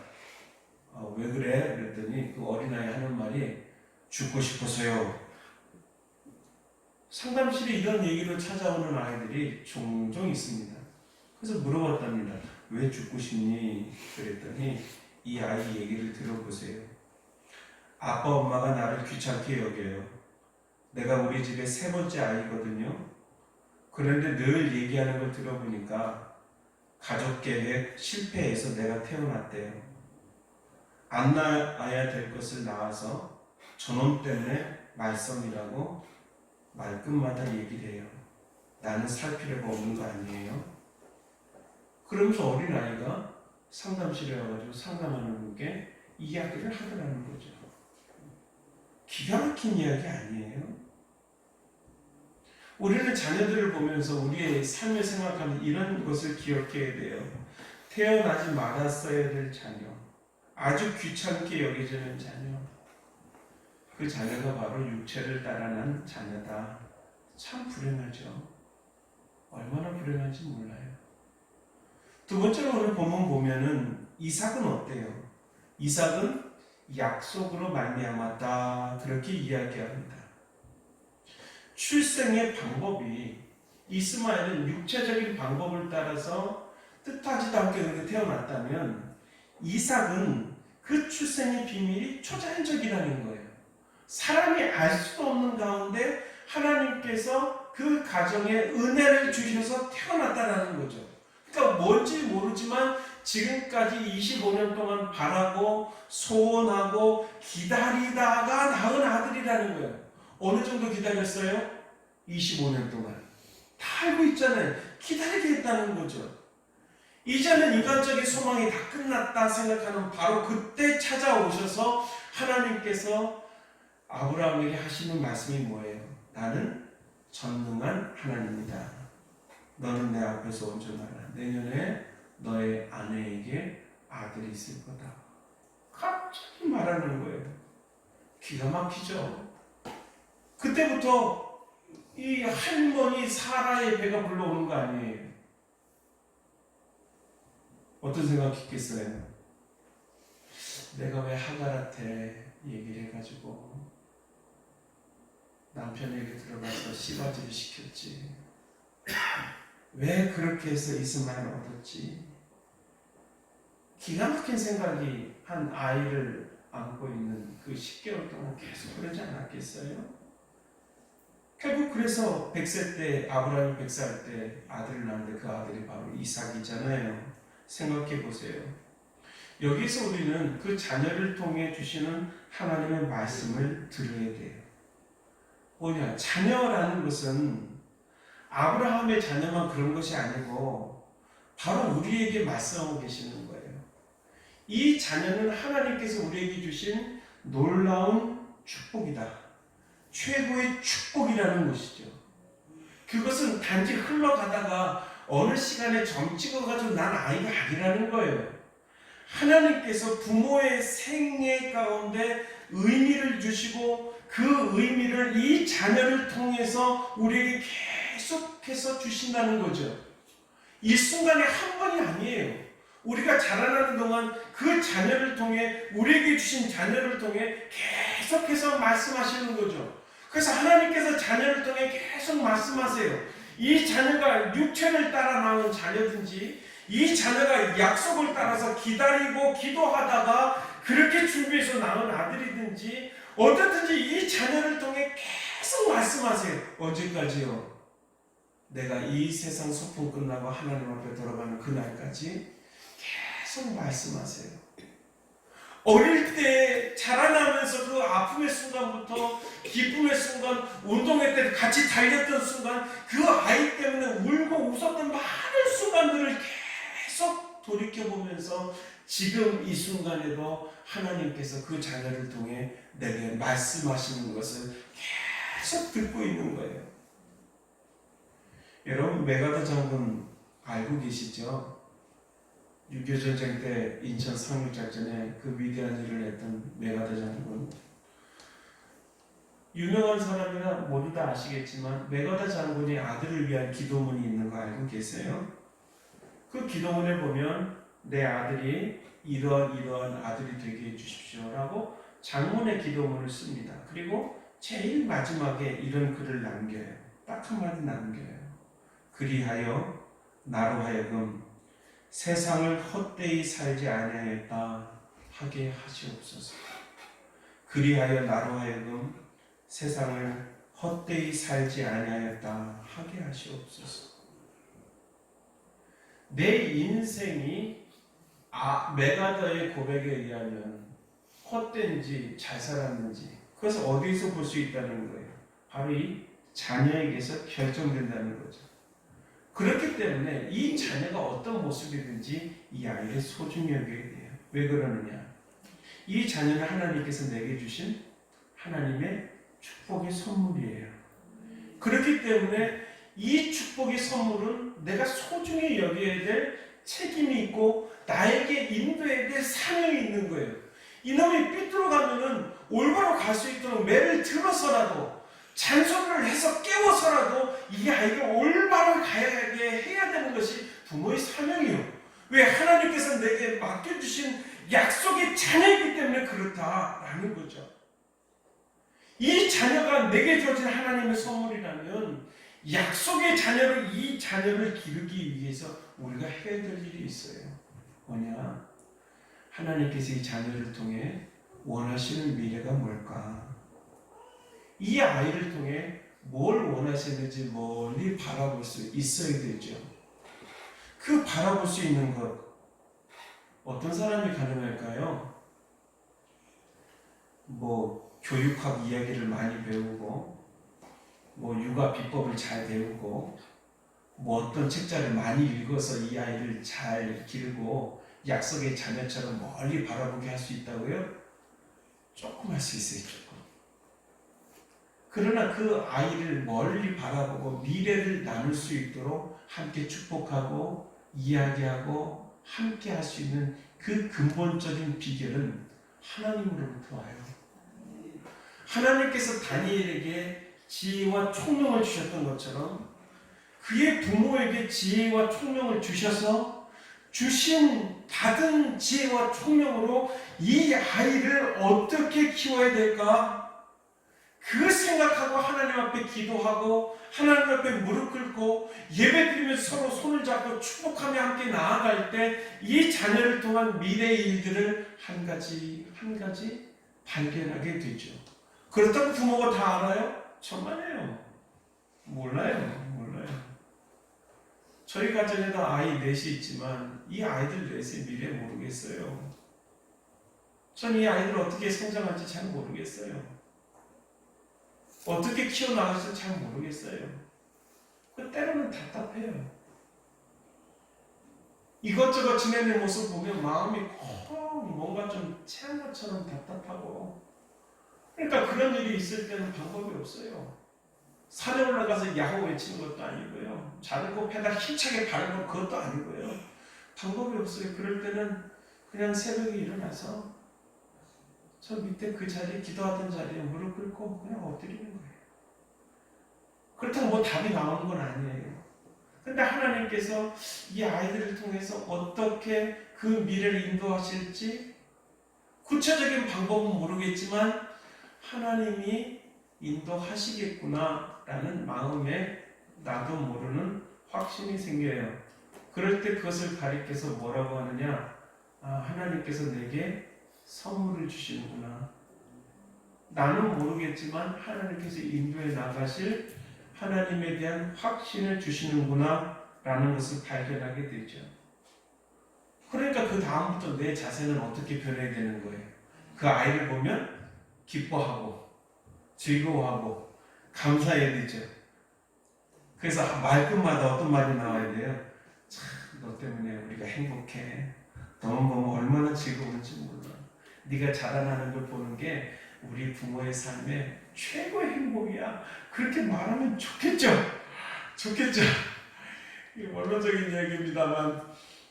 왜 그래? 그랬더니 그 어린아이 하는 말이 죽고 싶어서요. 상담실에 이런 얘기로 찾아오는 아이들이 종종 있습니다. 그래서 물어봤답니다. 왜 죽고 싶니? 그랬더니 이 아이 얘기를 들어보세요. 아빠 엄마가 나를 귀찮게 여겨요. 내가 우리 집의 세 번째 아이거든요. 그런데 늘 얘기하는 걸 들어보니까 가족 계획 실패해서 내가 태어났대요. 안 낳아야 될 것을 낳아서 저놈 때문에 말썽이라고 말끝마다 얘기를 해요. 나는 살 필요가 없는 거 아니에요? 그러면서 어린아이가 상담실에 와가지고 상담하는 분께 이야기를 하더라는 거죠. 기가 막힌 이야기 아니에요? 우리는 자녀들을 보면서 우리의 삶을 생각하면 이런 것을 기억해야 돼요. 태어나지 말았어야 될 자녀, 아주 귀찮게 여겨지는 자녀, 그 자녀가 바로 육체를 따라난 자녀다. 참 불행하죠. 얼마나 불행한지 몰라요. 두 번째로 오늘 본문 보면은 이삭은 어때요? 이삭은 약속으로 말미암았다, 그렇게 이야기합니다. 출생의 방법이, 이스마엘은 육체적인 방법을 따라서 뜻하지도 않게 그렇게 태어났다면 이삭은 그 출생의 비밀이 초자연적이라는 거예요. 사람이 알 수도 없는 가운데 하나님께서 그 가정에 은혜를 주셔서 태어났다라는 거죠. 그러니까 뭔지 모르지만 지금까지 25년 동안 바라고 소원하고 기다리다가 낳은 아들이라는 거예요. 어느 정도 기다렸어요? 25년 동안. 다 알고 있잖아요. 기다리게 했다는 거죠. 이제는 인간적인 소망이 다 끝났다 생각하는 바로 그때 찾아오셔서 하나님께서 아브라함에게 하시는 말씀이 뭐예요? 나는 전능한 하나님이다. 너는 내 앞에서 온전하라. 내년에 너의 아내에게 아들이 있을 거다. 갑자기 말하는 거예요. 기가 막히죠. 그때부터 이 할머니 사라의 배가 불러오는 거 아니에요. 어떤 생각했겠어요? 내가 왜 하갈한테 얘기를 해가지고 남편에게 들어가서 씨바지를 시켰지? 왜 그렇게 해서 이스마엘을 얻었지? 기가 막힌 생각이 한 아이를 안고 있는 그 10개월 동안 계속 그러지 않았겠어요? 결국 그래서 100세 때 아브라함이 100살 때 아들을 낳는데 그 아들이 바로 이삭이잖아요. 생각해 보세요. 여기서 우리는 그 자녀를 통해 주시는 하나님의 말씀을 들어야 돼요. 뭐냐? 자녀라는 것은 아브라함의 자녀만 그런 것이 아니고 바로 우리에게 말씀하고 계시는 거예요. 이 자녀는 하나님께서 우리에게 주신 놀라운 축복이다. 최고의 축복이라는 것이죠. 그것은 단지 흘러가다가 어느 시간에 점 찍어가지고 난 아이가 아니라는 거예요. 하나님께서 부모의 생애 가운데 의미를 주시고 그 의미를 이 자녀를 통해서 우리에게 계속해서 주신다는 거죠. 이 순간에 한 번이 아니에요. 우리가 자라나는 동안 그 자녀를 통해 우리에게 주신 자녀를 통해 계속해서 말씀하시는 거죠. 그래서 하나님께서 자녀를 통해 계속 말씀하세요. 이 자녀가 육체를 따라 낳은 자녀든지 이 자녀가 약속을 따라서 기다리고 기도하다가 그렇게 준비해서 낳은 아들이든지 어떻든지 이 자녀를 통해 계속 말씀하세요. 언제까지요? 내가 이 세상 소풍 끝나고 하나님 앞에 돌아가는 그날까지 계속 말씀하세요. 어릴 때 자라나면서 그 아픔의 순간부터 기쁨의 순간, 운동회 때 같이 달렸던 순간, 그 아이 때문에 울고 웃었던 많은 순간들을 계속 돌이켜보면서 지금 이 순간에도 하나님께서 그 자녀를 통해 내게 말씀하시는 것을 계속 듣고 있는 거예요. 여러분, 메가더 장군 알고 계시죠? 6.25 전쟁 때 인천 상륙작전에 그 위대한 일을 했던 메가더 장군. 유명한 사람이라 모두 다 아시겠지만 메가더 장군이 아들을 위한 기도문이 있는 거 알고 계세요? 그 기도문에 보면 내 아들이 이러한 아들이 되게 해주십시오라고 장문의 기도문을 씁니다. 그리고 제일 마지막에 이런 글을 남겨요. 딱 한마디 남겨요. 그리하여 나로 하여금 세상을 헛되이 살지 아니하였다 하게 하시옵소서. 그리하여 나로 하여금 세상을 헛되이 살지 아니하였다 하게 하시옵소서. 내 인생이 메가더의 고백에 의하면 헛된지 잘 살았는지 그것을 어디서 볼 수 있다는 거예요. 바로 이 자녀에게서 결정된다는 거죠. 그렇기 때문에 이 자녀가 어떤 모습이든지 이 아이를 소중히 여겨야 돼요. 왜 그러느냐? 이 자녀는 하나님께서 내게 주신 하나님의 축복의 선물이에요. 그렇기 때문에 이 축복의 선물은 내가 소중히 여겨야 될 책임이 있고 나에게 인도해야 될 사명이 있는 거예요. 이놈이 삐뚤어가면은 올바로 갈 수 있도록 매를 들어서라도 잔소리를 해서 깨워서라도 이 아이가 올바로 가야게 해야 되는 것이 부모의 사명이에요. 왜? 하나님께서 내게 맡겨주신 약속의 자녀이기 때문에 그렇다라는 거죠. 이 자녀가 내게 주어진 하나님의 선물이라면 약속의 자녀를 이 자녀를 기르기 위해서 우리가 해야 될 일이 있어요. 뭐냐? 하나님께서 이 자녀를 통해 원하시는 미래가 뭘까? 이 아이를 통해 뭘 원하시는지 멀리 바라볼 수 있어야 되죠. 그 바라볼 수 있는 것, 어떤 사람이 가능할까요? 교육학 이야기를 많이 배우고, 육아 비법을 잘 배우고, 어떤 책자를 많이 읽어서 이 아이를 잘 기르고 약속의 자녀처럼 멀리 바라보게 할 수 있다고요? 조금 할 수 있어요, 조금. 그러나 그 아이를 멀리 바라보고 미래를 나눌 수 있도록 함께 축복하고 이야기하고 함께 할 수 있는 그 근본적인 비결은 하나님으로부터 와요. 하나님께서 다니엘에게 지혜와 총명을 주셨던 것처럼 그의 부모에게 지혜와 총명을 주셔서 받은 지혜와 총명으로 이 아이를 어떻게 키워야 될까? 그 생각하고 하나님 앞에 기도하고 하나님 앞에 무릎 꿇고 예배드리면서 서로 손을 잡고 축복하며 함께 나아갈 때 이 자녀를 통한 미래의 일들을 한 가지 발견하게 되죠. 그렇다고 부모가 다 알아요? 천만에요. 몰라요. 저희 가정에도 아이 넷이 있지만 이 아이들 넷의 미래 모르겠어요. 전 이 아이들 어떻게 성장할지 잘 모르겠어요. 어떻게 키워나갈지 잘 모르겠어요. 때로는 답답해요. 이것저것 지내는 모습 보면 마음이 뭔가 좀 체한 것처럼 답답하고, 그러니까 그런 일이 있을 때는 방법이 없어요. 산에 올라가서 야호 외치는 것도 아니고요. 자전거 페달 힘차게 밟는 그것도 아니고요. 방법이 없어요. 그럴 때는 그냥 새벽에 일어나서 저 밑에 그 자리에 기도하던 자리에 무릎 꿇고 그냥 엎드리는 거예요. 그렇다고 답이 나오는 건 아니에요. 근데 하나님께서 이 아이들을 통해서 어떻게 그 미래를 인도하실지 구체적인 방법은 모르겠지만 하나님이 인도하시겠구나 라는 마음에 나도 모르는 확신이 생겨요. 그럴 때 그것을 가리켜서 뭐라고 하느냐? 하나님께서 내게 선물을 주시는구나. 나는 모르겠지만 하나님께서 인도해 나가실 하나님에 대한 확신을 주시는구나 라는 것을 발견하게 되죠. 그러니까 그 다음부터 내 자세는 어떻게 변해야 되는 거예요? 그 아이를 보면 기뻐하고 즐거워하고 감사해야 되죠. 그래서 말끝마다 어떤 말이 나와야 돼요? 참, 너 때문에 우리가 행복해. 너만 보면 얼마나 즐거운지 몰라. 네가 자라나는 걸 보는 게 우리 부모의 삶의 최고의 행복이야. 그렇게 말하면 좋겠죠. 원론적인 이야기입니다만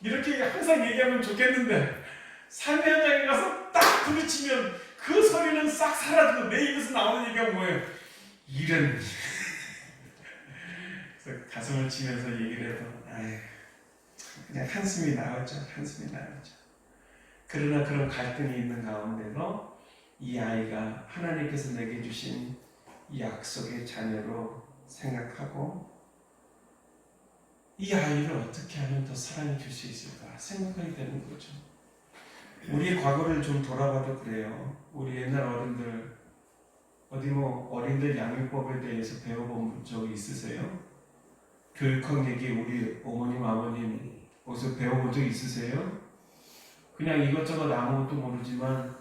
이렇게 항상 얘기하면 좋겠는데 삶의 현장에 가서 딱 부딪히면 그 소리는 싹 사라지고 내 입에서 나오는 얘기가 뭐예요? 이런. 그래서 가슴을 치면서 얘기를 해도 그냥 한숨이 나오죠. 그러나 그런 갈등이 있는 가운데도 이 아이가 하나님께서 내게 주신 이 약속의 자녀로 생각하고 이 아이를 어떻게 하면 더 사랑해 줄 수 있을까 생각하게 되는 거죠. 우리의 과거를 좀 돌아봐도 그래요. 우리 옛날 어른들 어린들 양육법에 대해서 배워본 적이 있으세요? 교육학 얘기 우리 어머님 아버님 어디서 배워본 적 있으세요? 그냥 이것저것 아무것도 모르지만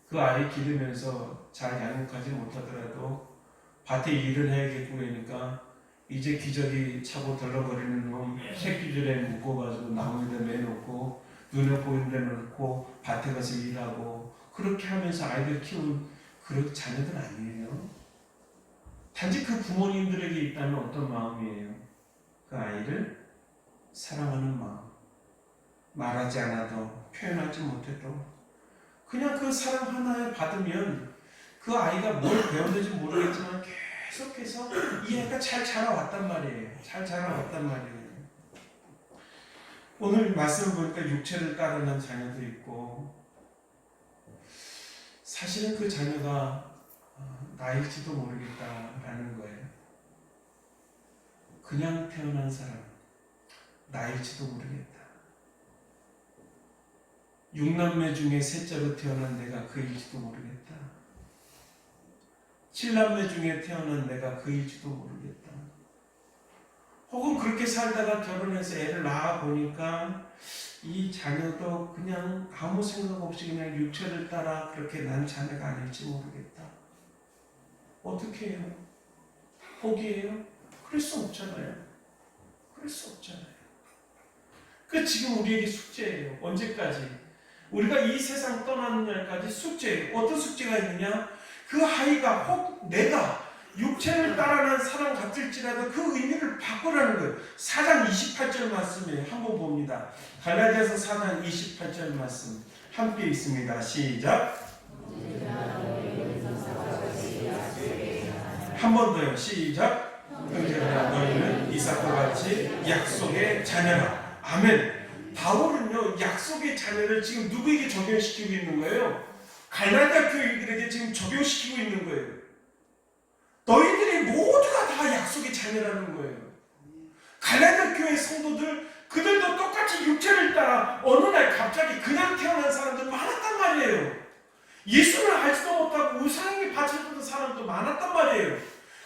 그 아이 기르면서 잘 양육하지 못하더라도 밭에 일을 해야겠고 그러니까 이제 기저귀 차고 덜렁거리는 놈 새끼줄에 묶어가지고 나무에다 매놓고 눈에 보이는 데 놓고 밭에 가서 일하고 그렇게 하면서 아이들 키운 그런 자녀들 아니에요. 단지 그 부모님들에게 있다면 어떤 마음이에요? 그 아이를 사랑하는 마음. 말하지 않아도 표현하지 못해도 그냥 그 사랑 하나에 받으면 그 아이가 뭘 배웠는지 모르겠지만 계속해서 이 아이가 잘 자라왔단 말이에요. 오늘 말씀을 보니까 육체를 따르는 자녀도 있고 사실은 그 자녀가 나일지도 모르겠다라는 거예요. 그냥 태어난 사람 나일지도 모르겠다. 6남매 중에 셋째로 태어난 내가 그일지도 모르겠다. 7남매 중에 태어난 내가 그일지도 모르겠다. 혹은 그렇게 살다가 결혼해서 애를 낳아 보니까 이 자녀도 그냥 아무 생각 없이 그냥 육체를 따라 그렇게 난 자녀가 아닐지 모르겠다. 어떻게 해요? 포기해요? 그럴 수 없잖아요. 그럴 수 없잖아요. 그 지금 우리에게 숙제예요. 언제까지? 우리가 이 세상 떠나는 날까지 숙제예요. 어떤 숙제가 있느냐? 그 아이가 혹 내가 육체를 따라난 사람 같을지라도 그 의미를 바꾸라는 거예요. 4장 28절 말씀이에요. 한번 봅니다. 갈라디아서 4장 28절 말씀 함께 있습니다. 시작. 한 번 더요. 시작. 형제들아 너희는 이삭과 같이 약속의 자녀라. 아멘. 바울은요 약속의 자녀를 지금 누구에게 적용시키고 있는 거예요? 갈라디아 교인들에게 지금 적용시키고 있는 거예요. 너희들이 모두가 다 약속의 자녀라는 거예요. 갈라디아 교회 성도들 그들도 똑같이 육체를 따라 어느 날 갑자기 그냥 태어난 사람들 많았단 말이에요. 예수를 알지도 못하고 우상에게 바쳐주는 사람도 많았단 말이에요.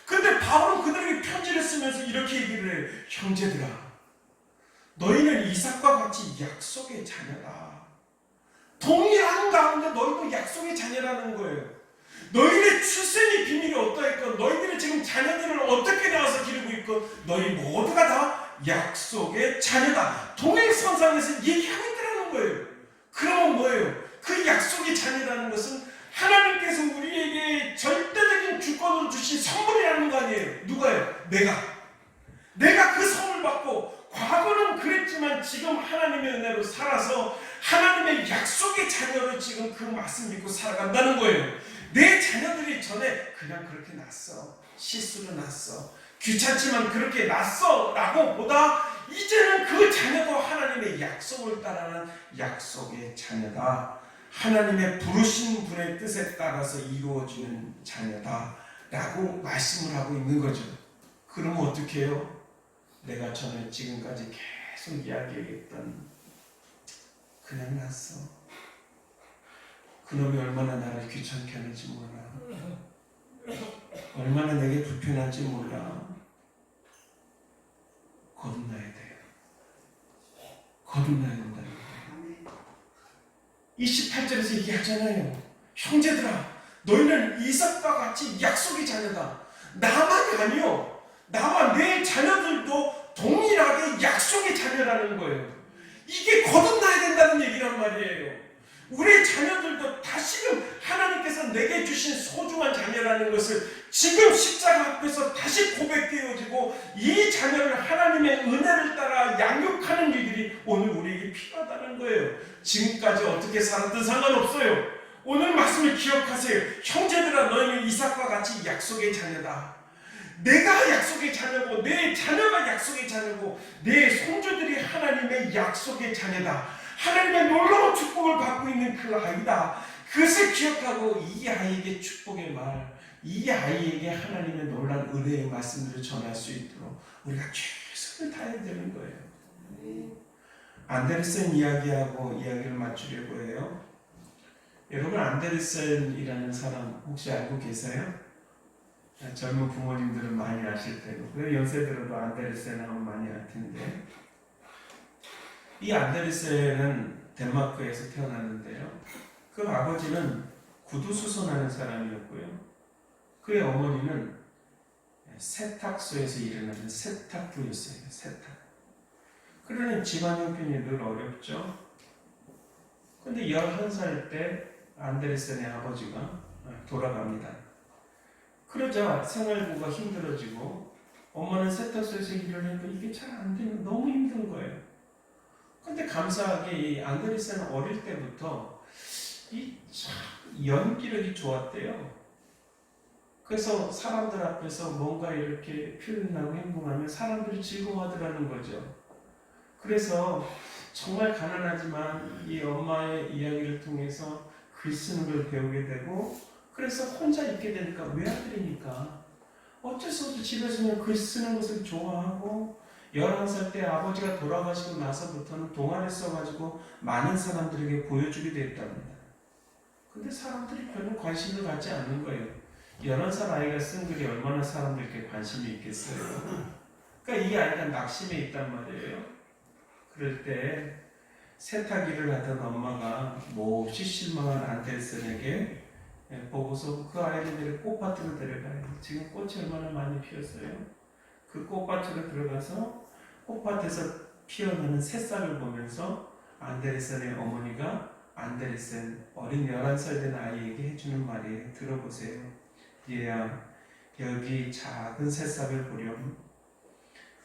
근데 바울은 그들에게 편지를 쓰면서 이렇게 얘기를 해요. 형제들아 너희는 이삭과 같이 약속의 자녀다. 동일한 가운데 너희도 약속의 자녀라는 거예요. 너희의 출생의 비밀이 어떠했건 너희들이 지금 자녀들을 어떻게 낳아서 기르고 있건 너희 모두가 다 약속의 자녀다. 동일선상에서 얘기하고 있다는 거예요. 그러면 뭐예요? 그 약속의 자녀라는 것은 하나님께서 우리에게 절대적인 주권으로 주신 선물이라는 거 아니에요. 누가요? 내가 그 선물 받고 과거는 그랬지만 지금 하나님의 은혜로 살아서 하나님의 약속의 자녀로 지금 그 말씀 믿고 살아간다는 거예요. 내 자녀들이 전에 그냥 그렇게 났어. 실수로 났어. 귀찮지만 그렇게 났어 라고 보다 이제는 그 자녀도 하나님의 약속을 따르는 약속의 자녀다. 하나님의 부르신 분의 뜻에 따라서 이루어지는 자녀다 라고 말씀을 하고 있는 거죠. 그러면 어떻게 해요? 내가 전에 지금까지 계속 이야기했던 그냥 났어. 그놈이 얼마나 나를 귀찮게 하는지 몰라. 얼마나 내게 불편한지 몰라. 거듭나야 돼요. 거듭나야 된다는 거예요. 28절에서 얘기하잖아요. 형제들아 너희는 이삭과 같이 약속의 자녀다. 나만이 아니요. 나와 내 자녀들도 동일하게 약속의 자녀라는 거예요. 이게 거듭나야 된다는 얘기란 말이에요. 우리 자녀들도 다시금 하나님께서 내게 주신 소중한 자녀라는 것을 지금 십자가 앞에서 다시 고백되어지고 이 자녀를 하나님의 은혜를 따라 양육하는 일들이 오늘 우리에게 필요하다는 거예요. 지금까지 어떻게 살았든 상관없어요. 오늘 말씀을 기억하세요. 형제들아 너희는 이삭과 같이 약속의 자녀다. 내가 약속의 자녀고 내 자녀가 약속의 자녀고 내 손주들이 하나님의 약속의 자녀다. 하나님의 놀라운 축복을 받고 있는 그 아이다. 그것을 기억하고 이 아이에게 축복의 말, 이 아이에게 하나님의 놀라운 은혜의 말씀들을 전할 수 있도록 우리가 최선을 다해야 되는 거예요. 안데르센 이야기하고 이야기를 맞추려고 해요. 여러분 안데르센이라는 사람 혹시 알고 계세요? 젊은 부모님들은 많이 아실 테고 그 연세 들어도 안데르센 하면 많이 알 텐데 이 안데르센은 덴마크에서 태어났는데요. 그 아버지는 구두수선하는 사람이었고요. 그의 어머니는 세탁소에서 일하는 세탁부였어요. 세탁. 그러니 집안 형편이 늘 어렵죠. 근데 11살 때 안데르센의 아버지가 돌아갑니다. 그러자 생활고가 힘들어지고 엄마는 세탁소에서 일을 해도 이게 잘 안 되면 너무 힘든 거예요. 근데 감사하게 이 안데르센은 어릴 때부터 이 연기력이 좋았대요. 그래서 사람들 앞에서 뭔가 이렇게 표현하고 행동하면 사람들이 즐거워하더라는 거죠. 그래서 정말 가난하지만 이 엄마의 이야기를 통해서 글 쓰는 걸 배우게 되고 그래서 혼자 있게 되니까 외아들이니까 어쩔 수 없이 집에서 그냥 글 쓰는 것을 좋아하고 11살 때 아버지가 돌아가시고 나서부터는 동화를 써가지고 많은 사람들에게 보여주게 됐답니다. 근데 사람들이 별로 관심을 갖지 않는 거예요. 11살 아이가 쓴 글이 얼마나 사람들께 관심이 있겠어요. 그러니까 이 아이가 낙심해 있단 말이에요. 그럴 때 세탁일을 하던 엄마가 몹시 실망한 안데르센에게 보고서 그 아이를 데려 꽃밭으로 데려가요. 지금 꽃이 얼마나 많이 피었어요. 그 꽃밭으로 들어가서 꽃밭에서 피어나는 새싹을 보면서 안데르센의 어머니가 안데르센 어린 11살 된 아이에게 해주는 말이에요. 들어보세요. 얘야, 여기 작은 새싹을 보렴.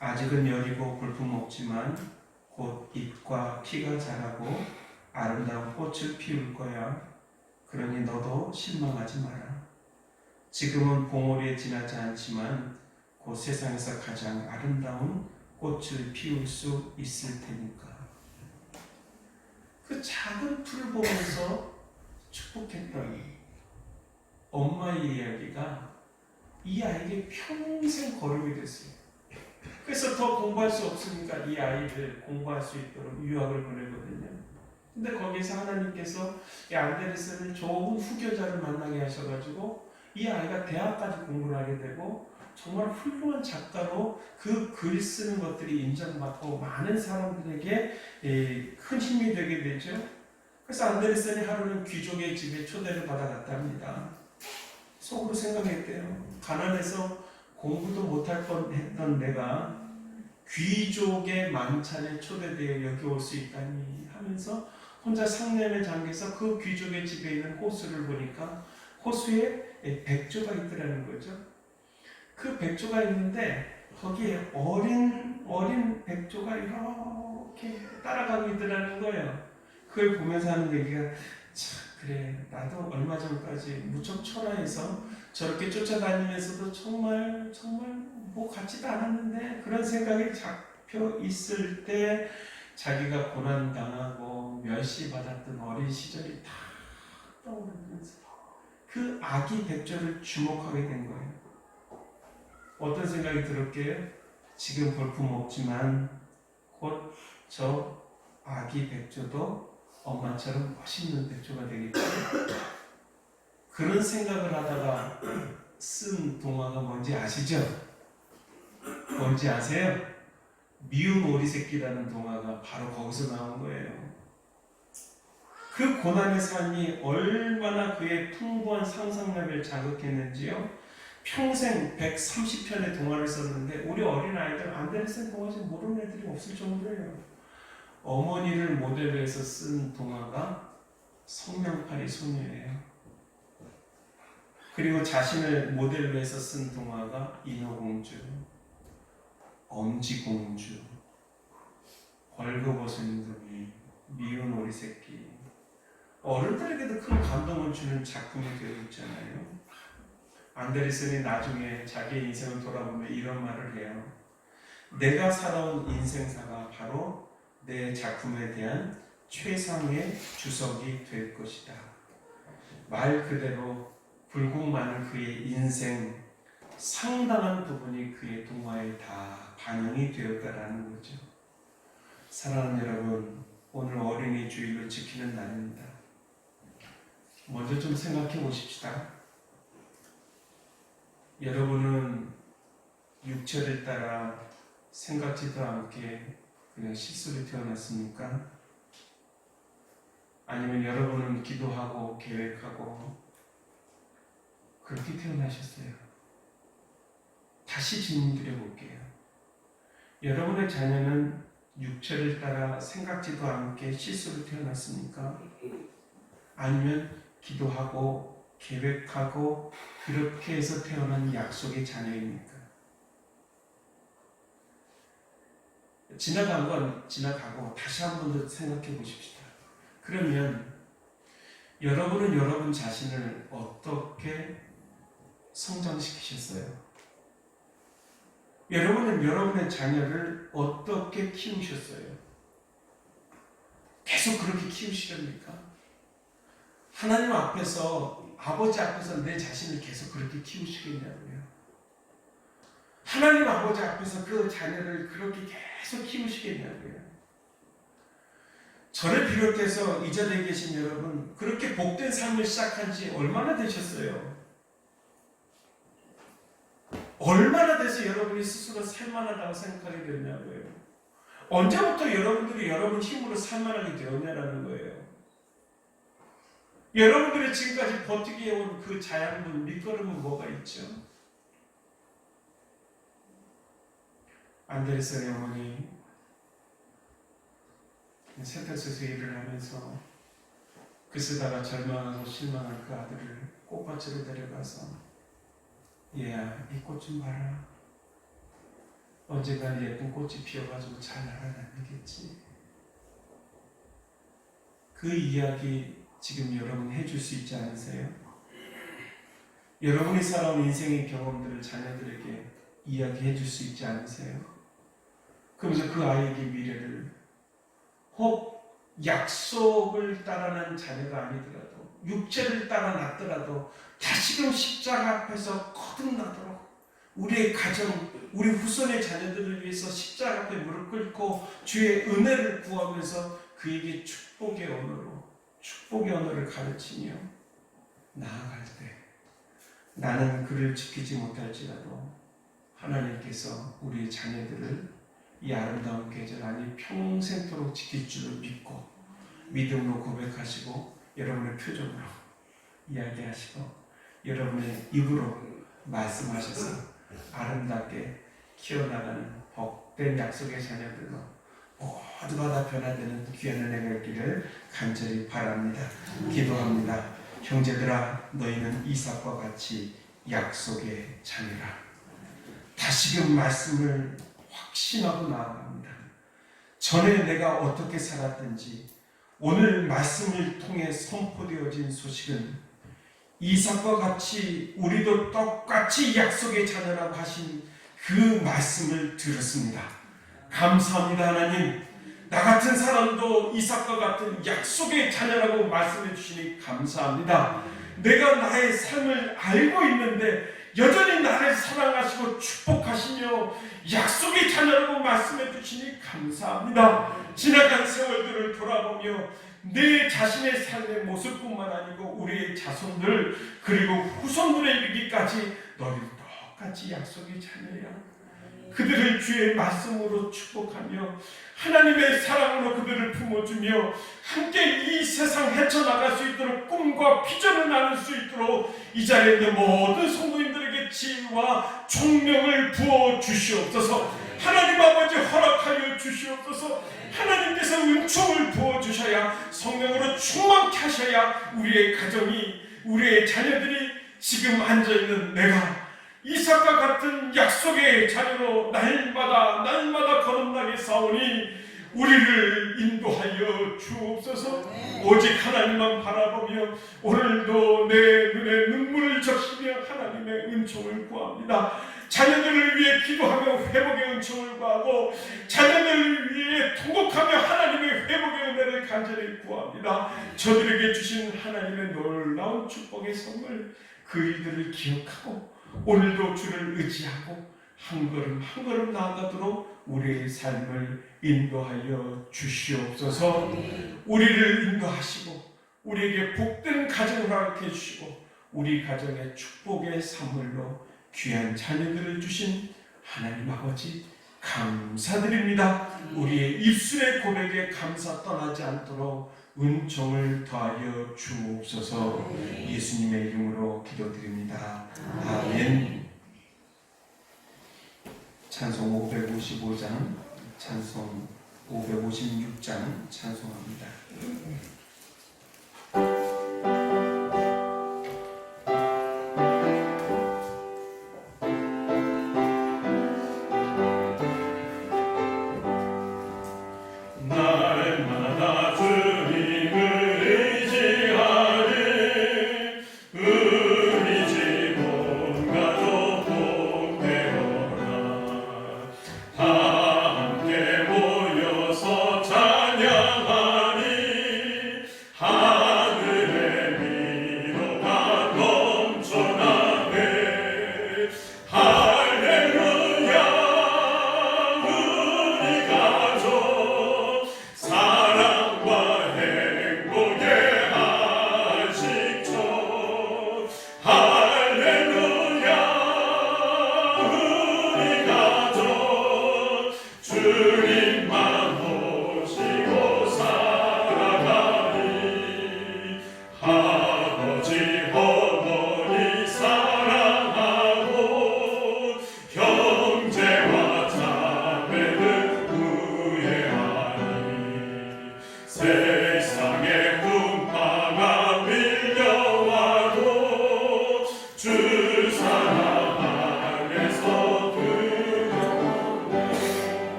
아직은 여리고 볼품없지만 곧 잎과 피가 자라고 아름다운 꽃을 피울 거야. 그러니 너도 실망하지 마라. 지금은 봉오리에 지나지 않지만 곧 세상에서 가장 아름다운 꽃을 피울 수 있을 테니까. 그 작은 풀을 보면서 축복했던 엄마의 이야기가 이 아이에게 평생 거름이 됐어요. 그래서 더 공부할 수 없으니까 이 아이를 공부할 수 있도록 유학을 보내거든요. 근데 거기서 하나님께서 이 안데르센을 좋은 후교자를 만나게 하셔가지고 이 아이가 대학까지 공부를 하게 되고 정말 훌륭한 작가로 그 글 쓰는 것들이 인정받고 많은 사람들에게 큰 힘이 되게 되죠. 그래서 안데르센이 하루는 귀족의 집에 초대를 받아갔답니다. 속으로 생각했대요. 가난해서 공부도 못할 뻔했던 내가 귀족의 만찬에 초대되어 여기 올 수 있다니 하면서 혼자 상념에 잠겨서 그 귀족의 집에 있는 호수를 보니까 호수에 백조가 있더라는 거죠. 그 백조가 있는데 거기에 어린 백조가 이렇게 따라가고 있더라는 거예요. 그걸 보면서 하는 얘기가 참 그래 나도 얼마 전까지 무척 초라해서 저렇게 쫓아다니면서도 정말 뭐 같지도 않았는데 그런 생각이 잡혀 있을 때 자기가 고난당하고 멸시받았던 어린 시절이 다 떠오르면서 그 아기 백조를 주목하게 된 거예요. 어떤 생각이 들었게요? 지금 볼품없지만 곧 저 아기 백조도 엄마처럼 멋있는 백조가 되겠죠. 그런 생각을 하다가 쓴 동화가 뭔지 아시죠? 뭔지 아세요? 미운 오리새끼라는 동화가 바로 거기서 나온 거예요. 그 고난의 삶이 얼마나 그의 풍부한 상상력을 자극했는지요. 평생 130편의 동화를 썼는데 우리 어린아이들 안데르센 동화 좀 모르는 애들이 없을 정도예요. 어머니를 모델로 해서 쓴 동화가 성냥팔이 소녀예요. 그리고 자신을 모델로 해서 쓴 동화가 인어공주, 엄지공주, 벌거벗은 미운 오리새끼. 어른들에게도 큰 감동을 주는 작품이 되어 있잖아요. 안데르센이 나중에 자기의 인생을 돌아보며 이런 말을 해요. 내가 살아온 인생사가 바로 내 작품에 대한 최상의 주석이 될 것이다. 말 그대로 굴곡 많은 그의 인생 상당한 부분이 그의 동화에 다 반영이 되었다라는 거죠. 사랑하는 여러분, 오늘 어린이 주일을 지키는 날입니다. 먼저 좀 생각해 보십시다. 여러분은 육체를 따라 생각지도 않게 그냥 실수로 태어났습니까? 아니면 여러분은 기도하고 계획하고 그렇게 태어나셨어요? 다시 질문 드려볼게요. 여러분의 자녀는 육체를 따라 생각지도 않게 실수로 태어났습니까? 아니면 기도하고 계획하고 그렇게 해서 태어난 약속의 자녀입니까? 지나간 건 지나가고 다시 한 번 더 생각해 보십시다. 그러면 여러분은 여러분 자신을 어떻게 성장시키셨어요? 여러분은 여러분의 자녀를 어떻게 키우셨어요? 계속 그렇게 키우시렵니까? 하나님 앞에서, 아버지 앞에서 내 자신을 계속 그렇게 키우시겠냐고요? 하나님 아버지 앞에서 그 자녀를 그렇게 계속 키우시겠냐고요? 저를 비롯해서 이 자리에 계신 여러분, 그렇게 복된 삶을 시작한 지 얼마나 되셨어요? 얼마나 돼서 여러분이 스스로 살만하다고 생각하게 됐냐고요. 언제부터 여러분들이 여러분 힘으로 살만하게 되었냐라는 거예요. 여러분들이 지금까지 버티게 해온 그 자양분 밑거름은 뭐가 있죠? 안데레스의 어머니 세탁소에서 일을 하면서 그 쓰다가 절망하고 실망한 그 아들을 꽃밭으로 데려가서 얘야 이 꽃 좀 봐라. 언젠간 예쁜 꽃이 피어가지고 잘 날아다니겠지. 그 이야기 지금 여러분 해줄 수 있지 않으세요? 여러분이 살아온 인생의 경험들을 자녀들에게 이야기해 줄 수 있지 않으세요? 그러면서 그 아이에게 미래를 혹 약속을 따라난 자녀가 아니더라도 육체를 따라 났더라도 다시금 십자가 앞에서 거듭나도록 우리의 가정, 우리 후손의 자녀들을 위해서 십자가 앞에 무릎 꿇고 주의 은혜를 구하면서 그에게 축복의 언어를 가르치며 나아갈 때 나는 그를 지키지 못할지라도 하나님께서 우리의 자녀들을 이 아름다운 계절 아니 평생토록 지킬 줄을 믿고 믿음으로 고백하시고 여러분의 표정으로 이야기하시고 여러분의 입으로 말씀하셔서 아름답게 키워나가는 복된 약속의 자녀들로 모두가 다 변화되는 귀한 은혜가 있기를 간절히 바랍니다. 기도합니다. 형제들아 너희는 이삭과 같이 약속의 자녀라. 다시금 말씀을 확신하고 나아갑니다. 전에 내가 어떻게 살았든지 오늘 말씀을 통해 선포되어진 소식은 이삭과 같이 우리도 똑같이 약속의 자녀라고 하신 그 말씀을 들었습니다. 감사합니다. 하나님, 나 같은 사람도 이삭과 같은 약속의 자녀라고 말씀해 주시니 감사합니다. 내가 나의 삶을 알고 있는데 여전히 나를 사랑하시고 축복하시며 약속의 자녀라고 말씀해 주시니 감사합니다. 지나간 세월들을 돌아보며 내 자신의 삶의 모습뿐만 아니고 우리의 자손들 그리고 후손들에 이르기까지 너희도 똑같이 약속의 자녀야. 그들을 주의 말씀으로 축복하며 하나님의 사랑으로 그들을 품어주며 함께 이 세상 헤쳐나갈 수 있도록 꿈과 비전을 나눌 수 있도록 이 자리에 있는 모든 성도님들에게 지혜와 총명을 부어주시옵소서. 하나님 아버지 허락하여 주시옵소서. 하나님께서 은총을 부어주셔야 성령으로 충만케 하셔야 우리의 가정이 우리의 자녀들이 지금 앉아있는 내가 이삭과 같은 약속의 자녀로 날마다 거듭나게 싸우니 우리를 인도하여 주옵소서. 오직 하나님만 바라보며 오늘도 내 눈에 눈물을 적시며 하나님의 은총을 구합니다. 자녀들을 위해 기도하며 회복의 은총을 구하고 자녀들을 위해 통곡하며 하나님의 회복의 은혜를 간절히 구합니다. 저들에게 주신 하나님의 놀라운 축복의 선물 그 일들을 기억하고 오늘도 주를 의지하고 한 걸음 한 걸음 나아가도록 우리의 삶을 인도하여 주시옵소서. 우리를 인도하시고 우리에게 복된 가정을 허락해 주시고 우리 가정의 축복의 선물로 귀한 자녀들을 주신 하나님 아버지 감사드립니다. 우리의 입술의 고백에 감사 떠나지 않도록 은총을 더하여 주옵소서. 예수님의 이름으로 기도드립니다. 아멘. 찬송 555장, 찬송 556장 찬송합니다. 함께 모여서 찬양하리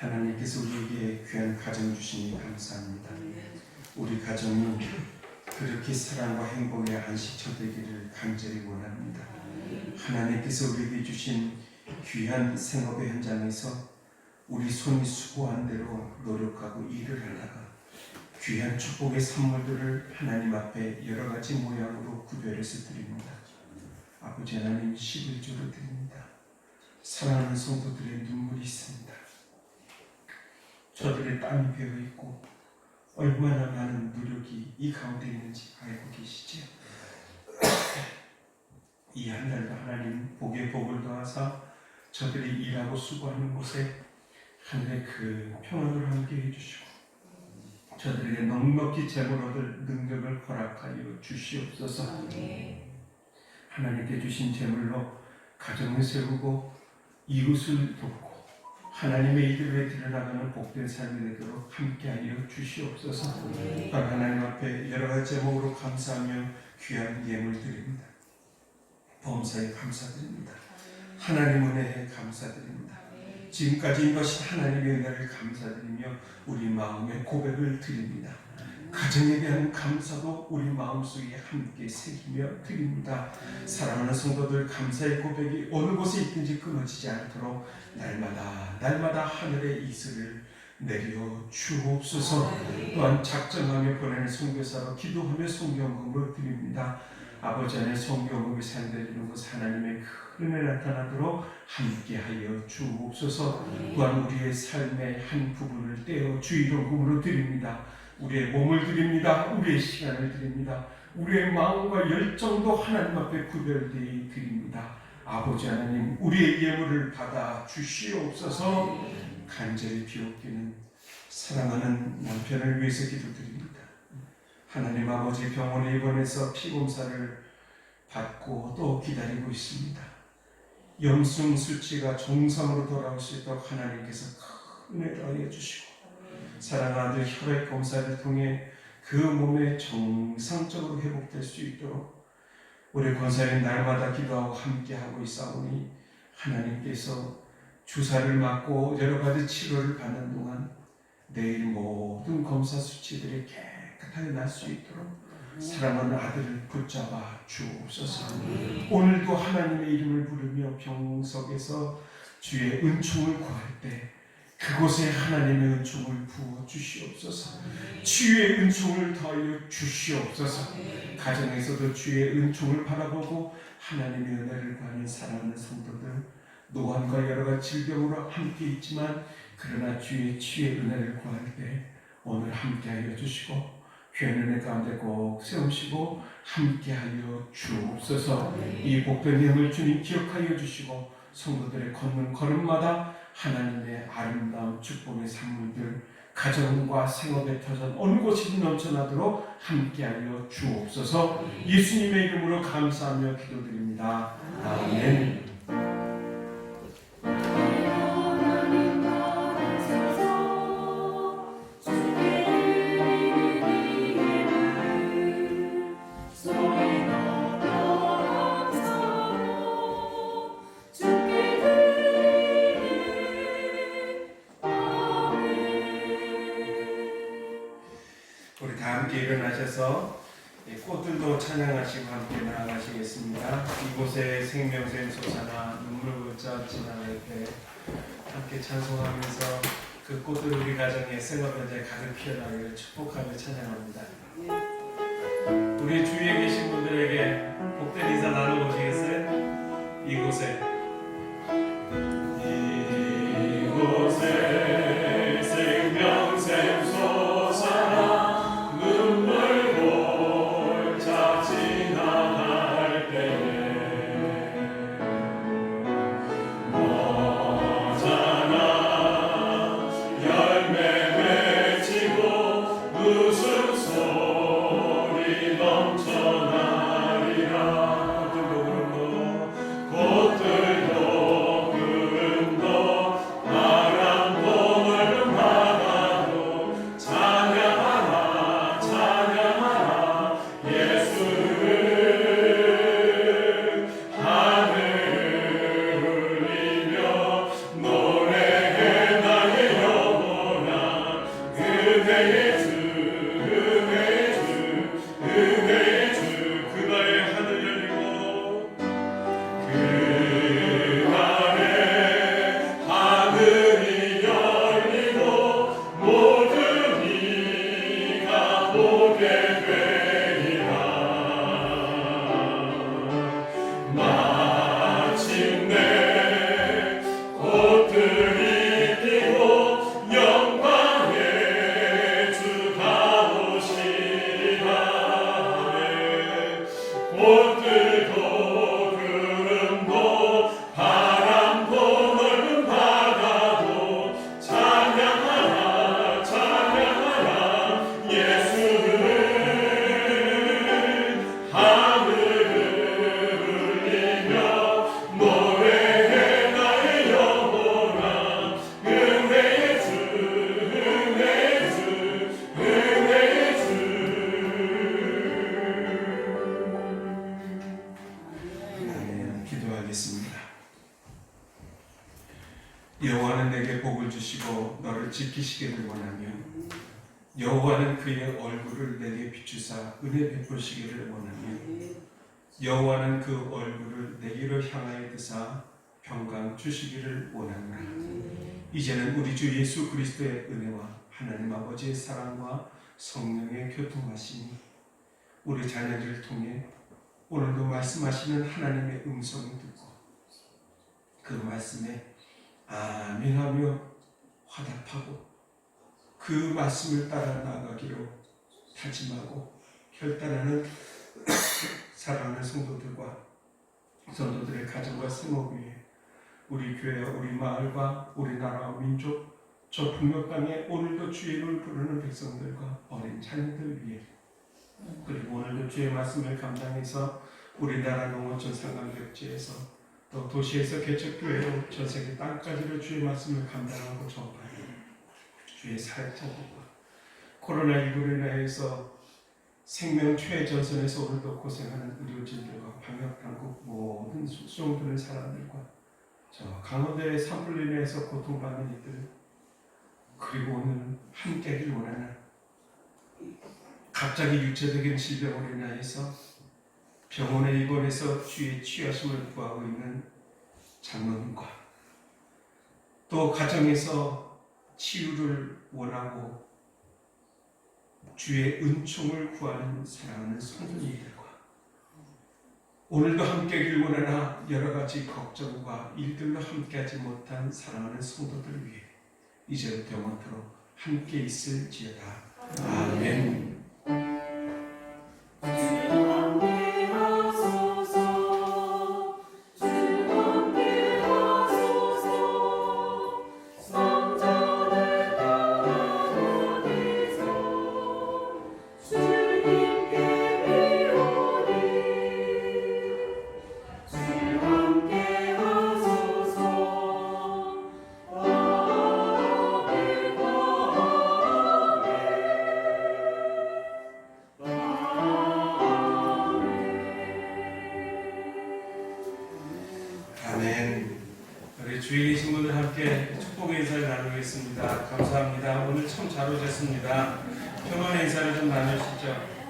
하나님께서 우리에게 귀한 가정 주시니 감사합니다. 우리 가정이 그렇게 사랑과 행복의 안식처 되기를 간절히 원합니다. 하나님께서 우리에게 주신 귀한 생업의 현장에서 우리 손이 수고한 대로 노력하고 일을 하다가 귀한 축복의 선물들을 하나님 앞에 여러 가지 모양으로 구별해서 드립니다. 아버지 하나님 11조로 드립니다. 사랑하는 성도들의 눈물이 있습니다. 저들의 땀이 배어있고 얼마나 많은 노력이 이 가운데 있는지 알고 계시지요. 이 한 달도 하나님 복에 복을 더하사 저들이 일하고 수고하는 곳에 하늘의 그 평안을 함께 해주시고 저들에게 넉넉히 재물 얻을 능력을 허락하여 주시옵소서. 하나님께 주신 재물로 가정을 세우고 이웃을 돕고 하나님의 이름에 드러나가는 복된 삶이 되도록 함께하여 주시옵소서. 바로 하나님 앞에 여러 가지 제목으로 감사하며 귀한 예물 드립니다. 범사에 감사드립니다. 하나님 은혜에 감사드립니다. 지금까지 인도하신 하나님의 은혜를 감사드리며 우리 마음의 고백을 드립니다. 가정에 대한 감사도 우리 마음속에 함께 새기며 드립니다. 사랑하는 성도들 감사의 고백이 어느 곳에 있든지 끊어지지 않도록 날마다 하늘의 이슬을 내려 주옵소서. 또한 작정하며 보내는 선교사로 기도하며 성경금을 드립니다. 아버지 안에 성경금이 산대되는 곳 하나님의 큰 은혜 나타나도록 함께하여 주옵소서. 또한 우리의 삶의 한 부분을 떼어 주의로금으로 드립니다. 우리의 몸을 드립니다. 우리의 시간을 드립니다. 우리의 마음과 열정도 하나님 앞에 구별되어 드립니다. 아버지 하나님 우리의 예물을 받아 주시옵소서. 간절히 비옵기는 사랑하는 남편을 위해서 기도드립니다. 하나님 아버지 병원에 입원해서 피검사를 받고 또 기다리고 있습니다. 염증 수치가 정상으로 돌아올 수 있도록 하나님께서 큰 은혜 더하여 주시고 사랑하는 혈액 검사를 통해 그 몸에 정상적으로 회복될 수 있도록 우리 권사님 날마다 기도하고 함께하고 있사오니 하나님께서 주사를 맞고 여러 가지 치료를 받는 동안 내일 모든 검사 수치들이 깨끗하게 날 수 있도록 사랑하는 아들을 붙잡아 주옵소서. 오늘도 하나님의 이름을 부르며 병석에서 주의 은총을 구할 때 그곳에 하나님의 은총을 부어 주시옵소서. 주의 은총을 더하여 주시옵소서. 가정에서도 주의 은총을 바라보고 하나님의 은혜를 구하는 사랑하는 성도들 노안과 여러 가지 질병으로 함께 있지만 그러나 주의 치유의 은혜를 구할 때 오늘 함께하여 주시고 귀한 은혜 가운데 꼭 세우시고 함께하여 주옵소서. 이 복된 힘을 주님 기억하여 주시고 성도들의 걷는 걸음마다 하나님의 아름다운 축복의 산물들 가정과 생업의 터전 어느 곳이든 넘쳐나도록 함께하여 주옵소서. 예수님의 이름으로 감사하며 기도드립니다. 아멘. 우리 다 함께 일어나셔서 꽃들도 찬양하시고 함께 나아가시겠습니다. 이곳에 생명샘 솟아나 눈물 걷자 지나갈 때 함께 찬송하면서 그 꽃들 우리 가정에 생업 현장에 가득 피어나기를 축복하며 찬양합니다. 우리 주위에 계신 분들에게 복된 인사 나눠보시겠어요? 이곳에 생명샘 솟아나 눈물 골짜 지나갈 때에 머자나 열매 맺히고 웃음소리 넘쳐나리라. 꽃들도 구름도 바람도 주시고 너를 지키시기를 원하며 여호와는 그의 얼굴을 내게 비추사 은혜 베푸시기를 원하며 여호와는 그 얼굴을 내게로 향하여 드사 평강 주시기를 원하노라. 이제는 우리 주 예수 그리스도의 은혜와 하나님 아버지의 사랑과 성령의 교통하심이 우리 자녀들을 통해 오늘도 말씀하시는 하나님의 음성을 듣고 그 말씀에 아멘하며 화답하고 그 말씀을 따라 나아가기로 다짐하고 결단하는 사랑하는 성도들과 성도들의 가정과 생업 위에 우리 교회와 우리 마을과 우리나라와 민족 저 북녘 땅에 오늘도 주의 이름을 부르는 백성들과 어린 자녀들 위해 그리고 오늘도 주의 말씀을 감당해서 우리나라 농어촌 상강격지에서 또 도시에서 개척교회로 전 세계 땅까지로 주의 말씀을 감당하고 전파하는 주의 사역자들과 코로나19로 인하여서 생명 최전선에서 오늘도 고생하는 의료진들과 방역당국 모든 수용되는 사람들과 저 강원도의 산불로 인해서 고통받는 이들 그리고 오늘 함께하길 원하는 갑자기 육체적인 질병으로 인하여서 병원에 입원해서 주의 취하심을 구하고 있는 장로님과 또 가정에서 치유를 원하고 주의 은총을 구하는 사랑하는 성도님들과 오늘도 함께하길 원하나 여러 가지 걱정과 일들로 함께하지 못한 사랑하는 성도들을 위해 이제부터 영원토록 함께 있을지어다. 아멘. 아멘. 우리 주위에 계신 분들 함께 축복의 인사를 나누겠습니다. 감사합니다. 오늘 참 잘 오셨습니다. 평안의 인사를 좀 나누시죠.